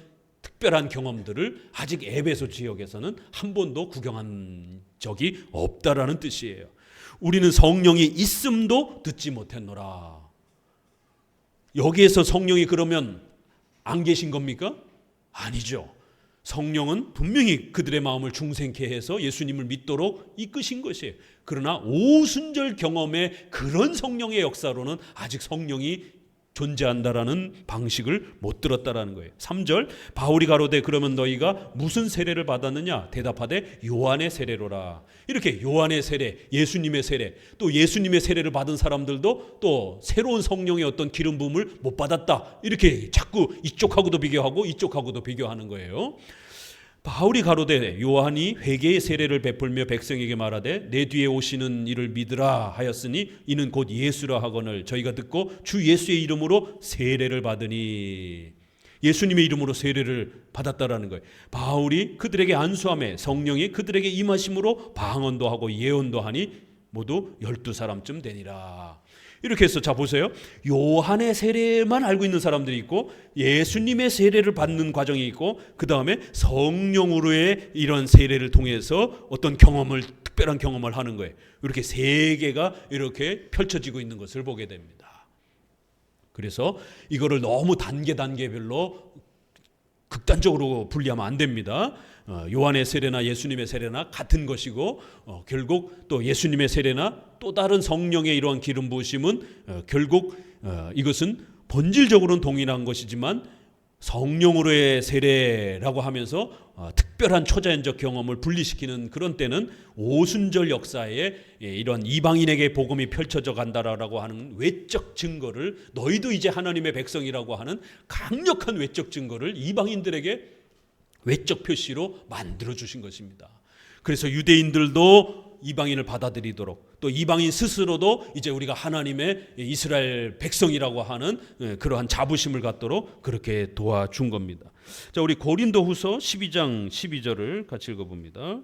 S1: 특별한 경험들을 아직 에베소 지역에서는 한 번도 구경한 적이 없다라는 뜻이에요. 우리는 성령이 있음도 듣지 못했노라. 여기에서 성령이 그러면 안 계신 겁니까? 아니죠. 성령은 분명히 그들의 마음을 중생케 해서 예수님을 믿도록 이끄신 것이에요. 그러나 오순절 경험의 그런 성령의 역사로는 아직 성령이 존재한다라는 방식을 못 들었다라는 거예요. 3절 바울이 가로되 그러면 너희가 무슨 세례를 받았느냐 대답하되 요한의 세례로라. 이렇게 요한의 세례, 예수님의 세례, 또 예수님의 세례를 받은 사람들도 또 새로운 성령의 어떤 기름 부음을 못 받았다 이렇게 자꾸 이쪽하고도 비교하고 이쪽하고도 비교하는 거예요. 바울이 가로되 요한이 회개의 세례를 베풀며 백성에게 말하되 내 뒤에 오시는 이를 믿으라 하였으니 이는 곧 예수라 하거늘 저희가 듣고 주 예수의 이름으로 세례를 받으니. 예수님의 이름으로 세례를 받았다라는 거예요. 바울이 그들에게 안수함에 성령이 그들에게 임하심으로 방언도 하고 예언도 하니 모두 12사람쯤 되니라. 이렇게 해서 자 보세요. 요한의 세례만 알고 있는 사람들이 있고 예수님의 세례를 받는 과정이 있고 그 다음에 성령으로의 이런 세례를 통해서 어떤 경험을, 특별한 경험을 하는 거예요. 이렇게 세 개가 이렇게 펼쳐지고 있는 것을 보게 됩니다. 그래서 이거를 너무 단계별로 극단적으로 분리하면 안 됩니다. 요한의 세례나 예수님의 세례나 같은 것이고 결국 또 예수님의 세례나 또 다른 성령의 이러한 기름 부으심은 결국 이것은 본질적으로는 동일한 것이지만 성령으로의 세례라고 하면서 특별한 초자연적 경험을 분리시키는 그런 때는 오순절 역사에 이런 이방인에게 복음이 펼쳐져 간다라고 하는 외적 증거를, 너희도 이제 하나님의 백성이라고 하는 강력한 외적 증거를 이방인들에게 외적 표시로 만들어 주신 것입니다. 그래서 유대인들도 이방인을 받아들이도록, 또 이방인 스스로도 이제 우리가 하나님의 이스라엘 백성이라고 하는 그러한 자부심을 갖도록 그렇게 도와준 겁니다. 자, 우리 고린도후서 12장 12절을 같이 읽어봅니다.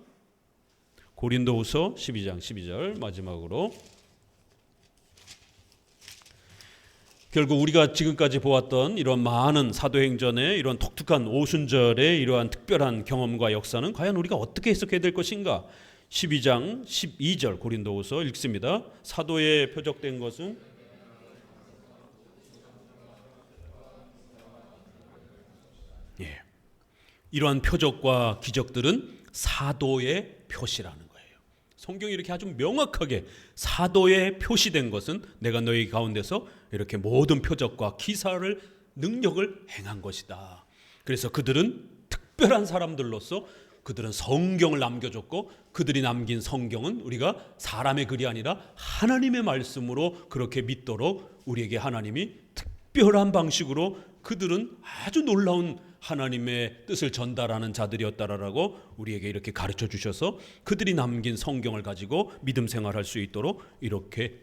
S1: 고린도후서 12장 12절 마지막으로. 결국 우리가 지금까지 보았던 이런 많은 사도행전의 이런 독특한 오순절의 이러한 특별한 경험과 역사는 과연 우리가 어떻게 해석해야 될 것인가? 12장 12절 고린도후서 읽습니다. 사도에 표적된 것은 이러한 표적과 기적들은 사도의 표시라는 거예요. 성경이 이렇게 아주 명확하게 사도에 표시된 것은 내가 너희 가운데서 이렇게 모든 표적과 기사를, 능력을 행한 것이다. 그래서 그들은 특별한 사람들로서 그들은 성경을 남겨줬고 그들이 남긴 성경은 우리가 사람의 글이 아니라 하나님의 말씀으로 그렇게 믿도록 우리에게 하나님이 특별한 방식으로 그들은 아주 놀라운 하나님의 뜻을 전달하는 자들이었다라고 우리에게 이렇게 가르쳐 주셔서 그들이 남긴 성경을 가지고 믿음 생활할 수 있도록 이렇게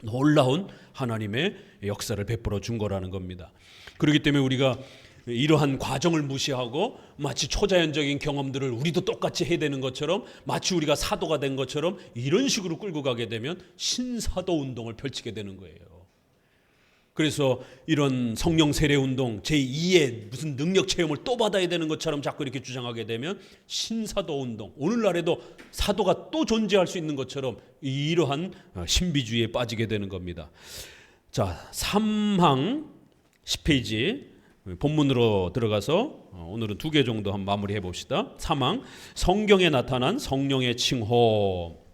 S1: 놀라운 하나님의 역사를 베풀어 준 거라는 겁니다. 그렇기 때문에 우리가 이러한 과정을 무시하고 마치 초자연적인 경험들을 우리도 똑같이 해야 되는 것처럼, 마치 우리가 사도가 된 것처럼 이런 식으로 끌고 가게 되면 신사도 운동을 펼치게 되는 거예요. 그래서 이런 성령 세례 운동 제2의 무슨 능력 체험을 또 받아야 되는 것처럼 자꾸 이렇게 주장하게 되면 신사도 운동, 오늘날에도 사도가 또 존재할 수 있는 것처럼 이러한 신비주의에 빠지게 되는 겁니다. 자, 3항 10페이지 본문으로 들어가서 오늘은 2개 정도 한번 마무리해 봅시다. 3항 성경에 나타난 성령의 칭호.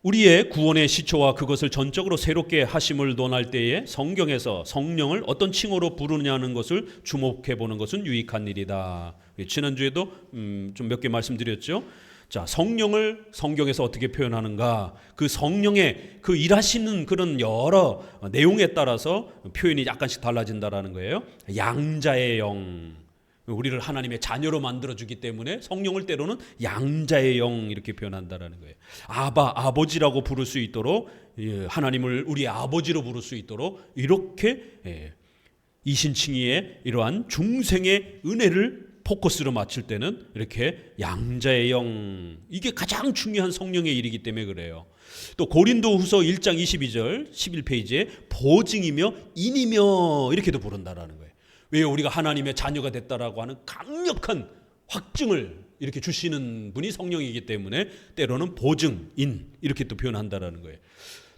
S1: 우리의 구원의 시초와 그것을 전적으로 새롭게 하심을 논할 때에 성경에서 성령을 어떤 칭호로 부르냐는 것을 주목해 보는 것은 유익한 일이다. 지난주에도 좀 몇 개 말씀드렸죠. 자, 성령을 성경에서 어떻게 표현하는가? 그 성령의 그 일하시는 그런 여러 내용에 따라서 표현이 약간씩 달라진다라는 거예요. 양자의 영. 우리를 하나님의 자녀로 만들어주기 때문에 성령을 때로는 양자의 영 이렇게 표현한다라는 거예요. 아버지라고 부를 수 있도록, 하나님을 우리의 아버지로 부를 수 있도록 이렇게 이신칭의의 이러한 중생의 은혜를 포커스로 맞출 때는 이렇게 양자의 영, 이게 가장 중요한 성령의 일이기 때문에 그래요. 또 고린도후서 1장 22절 11페이지에 보증이며 인이며 이렇게도 부른다라는 거예요. 왜요? 우리가 하나님의 자녀가 됐다라고 하는 강력한 확증을 이렇게 주시는 분이 성령이기 때문에 때로는 보증, 인 이렇게 또 표현한다라는 거예요.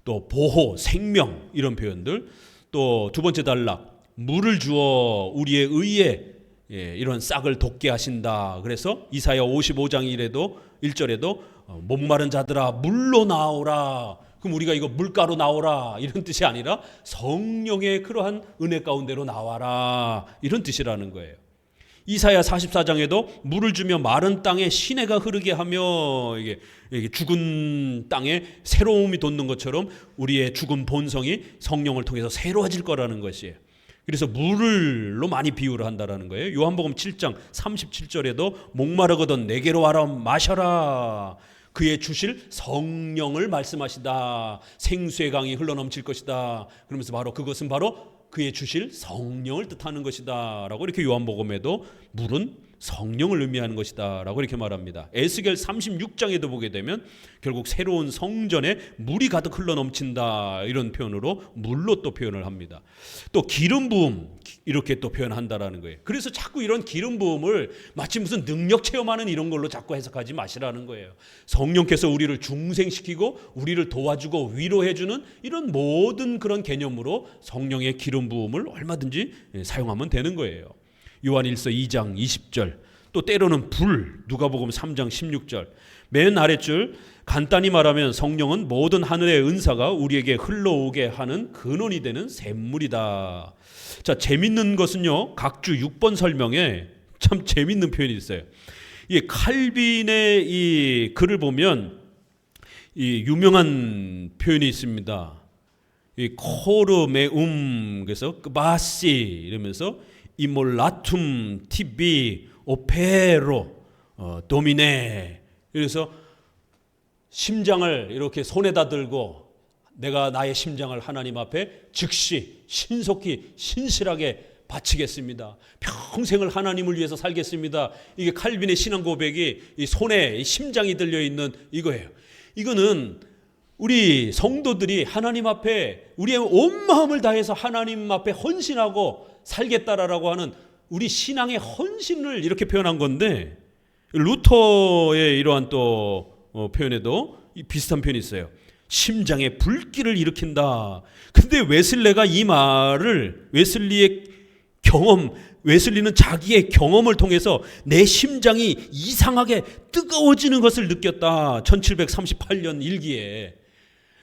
S1: 또 보호, 생명 이런 표현들. 또 두 번째 단락, 물을 주어 우리의 의에 이런 싹을 돋게 하신다. 그래서 이사야 55장 1절에도 목마른 자들아 물로 나오라. 그럼 우리가 이거 물가로 나오라 이런 뜻이 아니라 성령의 그러한 은혜 가운데로 나와라 이런 뜻이라는 거예요. 이사야 44장에도 물을 주며 마른 땅에 시내가 흐르게 하며 이게 죽은 땅에 새로움이 돋는 것처럼 우리의 죽은 본성이 성령을 통해서 새로워질 거라는 것이에요. 그래서 물로 많이 비유를 한다라는 거예요. 요한복음 7장 37절에도 목마르거든 내게로 와라 마셔라. 그의 주실 성령을 말씀하시다. 생수의 강이 흘러넘칠 것이다. 그러면서 바로 그것은 바로 그의 주실 성령을 뜻하는 것이다 라고 이렇게 요한복음에도 물은 성령을 의미하는 것이다 라고 이렇게 말합니다. 에스겔 36장에도 보게 되면 결국 새로운 성전에 물이 가득 흘러넘친다 이런 표현으로 물로 또 표현을 합니다. 또 기름 부음 이렇게 또 표현한다라는 거예요. 그래서 자꾸 이런 기름 부음을 마치 무슨 능력 체험하는 이런 걸로 자꾸 해석하지 마시라는 거예요. 성령께서 우리를 중생시키고 우리를 도와주고 위로해주는 이런 모든 그런 개념으로 성령의 기름 부음을 얼마든지 사용하면 되는 거예요. 요한일서 2장 20절, 또 때로는 불, 누가복음 3장 16절. 맨 아랫줄 간단히 말하면 성령은 모든 하늘의 은사가 우리에게 흘러오게 하는 근원이 되는 샘물이다. 자, 재밌는 것은요, 각주 6번 설명에 참 재밌는 표현이 있어요. 이 칼빈의 이 글을 보면 이 유명한 표현이 있습니다. 이 코르메움, 그래서 마시 이러면서 이몰라툼 티비 오페로 도미네. 그래서 심장을 이렇게 손에다 들고 내가 나의 심장을 하나님 앞에 즉시 신속히 신실하게 바치겠습니다. 평생을 하나님을 위해서 살겠습니다. 이게 칼빈의 신앙 고백이 이 손에 심장이 들려 있는 이거예요. 이거는 우리 성도들이 하나님 앞에 우리의 온 마음을 다해서 하나님 앞에 헌신하고 살겠다라고 하는 우리 신앙의 헌신을 이렇게 표현한 건데, 루터의 이러한 또 표현에도 비슷한 표현이 있어요. 심장에 불길을 일으킨다. 근데 웨슬리가 이 말을 웨슬리는 자기의 경험을 통해서 내 심장이 이상하게 뜨거워지는 것을 느꼈다. 1738년 일기에.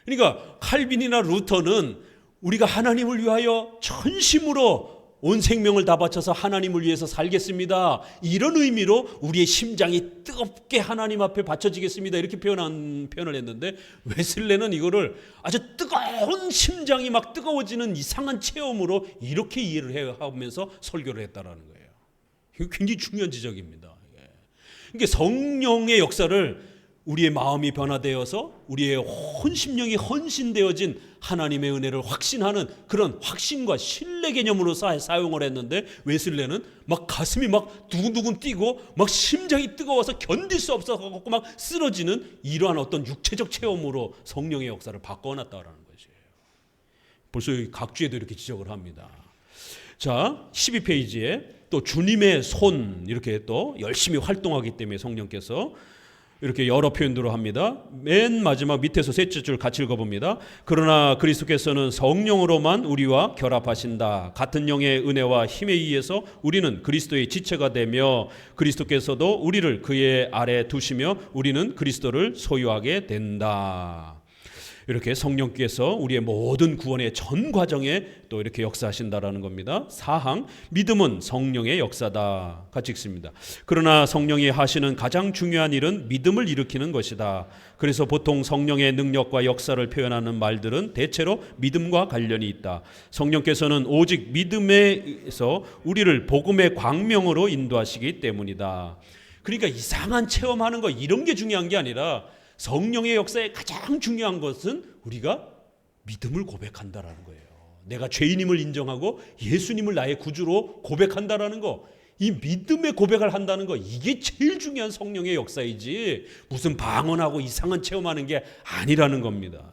S1: 그러니까 칼빈이나 루터는 우리가 하나님을 위하여 전심으로 온 생명을 다 바쳐서 하나님을 위해서 살겠습니다, 이런 의미로 우리의 심장이 뜨겁게 하나님 앞에 바쳐지겠습니다, 이렇게 표현을 했는데, 웨슬레는 이거를 아주 뜨거운 심장이 막 뜨거워지는 이상한 체험으로 이렇게 이해를 하면서 설교를 했다라는 거예요. 이거 굉장히 중요한 지적입니다. 그러니까 성령의 역사를 우리의 마음이 변화되어서 우리의 온 심령이 헌신되어진 하나님의 은혜를 확신하는 그런 확신과 신뢰 개념으로 사용을 했는데, 웨슬레는 막 가슴이 막 두근두근 뛰고 막 심장이 뜨거워서 견딜 수 없어서 막 쓰러지는 이러한 어떤 육체적 체험으로 성령의 역사를 바꿔놨다라는 것이에요. 벌써 각주에도 이렇게 지적을 합니다. 자, 12페이지에 또 주님의 손 이렇게 또 열심히 활동하기 때문에 성령께서 이렇게 여러 표현으로 합니다. 맨 마지막 밑에서 셋째 줄 같이 읽어봅니다. 그러나 그리스도께서는 성령으로만 우리와 결합하신다. 같은 영의 은혜와 힘에 의해서 우리는 그리스도의 지체가 되며 그리스도께서도 우리를 그의 아래 두시며 우리는 그리스도를 소유하게 된다. 이렇게 성령께서 우리의 모든 구원의 전 과정에 또 이렇게 역사하신다라는 겁니다. 4항, 믿음은 성령의 역사다. 같이 읽습니다. 그러나 성령이 하시는 가장 중요한 일은 믿음을 일으키는 것이다. 그래서 보통 성령의 능력과 역사를 표현하는 말들은 대체로 믿음과 관련이 있다. 성령께서는 오직 믿음에서 우리를 복음의 광명으로 인도하시기 때문이다. 그러니까 이상한 체험하는 거 이런 게 중요한 게 아니라, 성령의 역사에 가장 중요한 것은 우리가 믿음을 고백한다라는 거예요. 내가 죄인임을 인정하고 예수님을 나의 구주로 고백한다라는 거, 이 믿음의 고백을 한다는 거, 이게 제일 중요한 성령의 역사이지 무슨 방언하고 이상한 체험하는 게 아니라는 겁니다.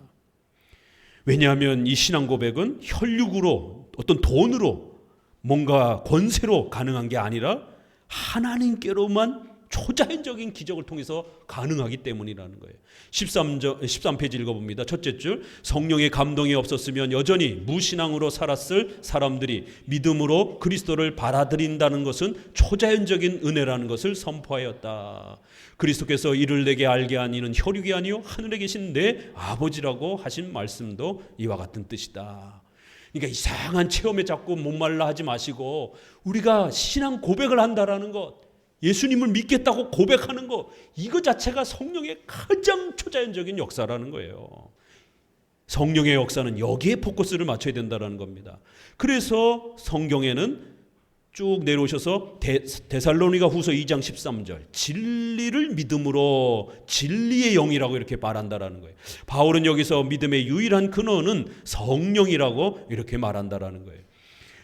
S1: 왜냐하면 이 신앙 고백은 혈육으로, 어떤 돈으로, 뭔가 권세로 가능한 게 아니라 하나님께로만 초자연적인 기적을 통해서 가능하기 때문이라는 거예요. 13페이지 읽어봅니다. 첫째 줄, 성령의 감동이 없었으면 여전히 무신앙으로 살았을 사람들이 믿음으로 그리스도를 받아들인다는 것은 초자연적인 은혜라는 것을 선포하였다. 그리스도께서 이를 내게 알게 한 이는 혈육이 아니요 하늘에 계신 내 아버지라고 하신 말씀도 이와 같은 뜻이다. 그러니까 이상한 체험에 자꾸 목말라 하지 마시고, 우리가 신앙 고백을 한다라는 것, 예수님을 믿겠다고 고백하는 것, 이거 자체가 성령의 가장 초자연적인 역사라는 거예요. 성령의 역사는 여기에 포커스를 맞춰야 된다는 겁니다. 그래서 성경에는 쭉 내려오셔서 데살로니가 후서 2장 13절, 진리를 믿음으로 진리의 영이라고 이렇게 말한다라는 거예요. 바울은 여기서 믿음의 유일한 근원은 성령이라고 이렇게 말한다라는 거예요.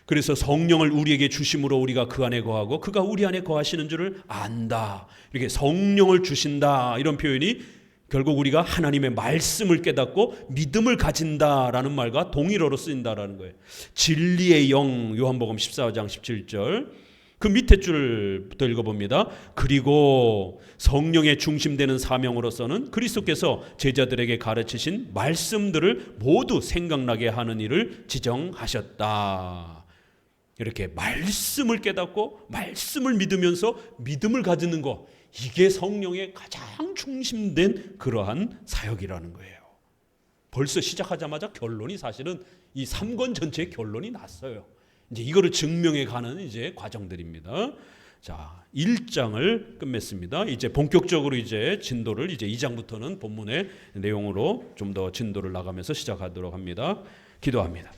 S1: 그래서 성령을 우리에게 주심으로 우리가 그 안에 거하고 그가 우리 안에 거하시는 줄을 안다. 이렇게 성령을 주신다. 이런 표현이 결국 우리가 하나님의 말씀을 깨닫고 믿음을 가진다라는 말과 동일어로 쓰인다라는 거예요. 진리의 영, 요한복음 14장 17절. 그 밑에 줄부터 읽어봅니다. 그리고 성령의 중심되는 사명으로서는 그리스도께서 제자들에게 가르치신 말씀들을 모두 생각나게 하는 일을 지정하셨다. 이렇게 말씀을 깨닫고 말씀을 믿으면서 믿음을 가지는 것, 이게 성령의 가장 중심된 그러한 사역이라는 거예요. 벌써 시작하자마자 결론이 사실은 이 3권 전체의 결론이 났어요. 이제 이거를 증명해 가는 이제 과정들입니다. 자, 1장을 끝맺습니다. 이제 본격적으로 이제 진도를 이제 2장부터는 본문의 내용으로 좀 더 진도를 나가면서 시작하도록 합니다. 기도합니다.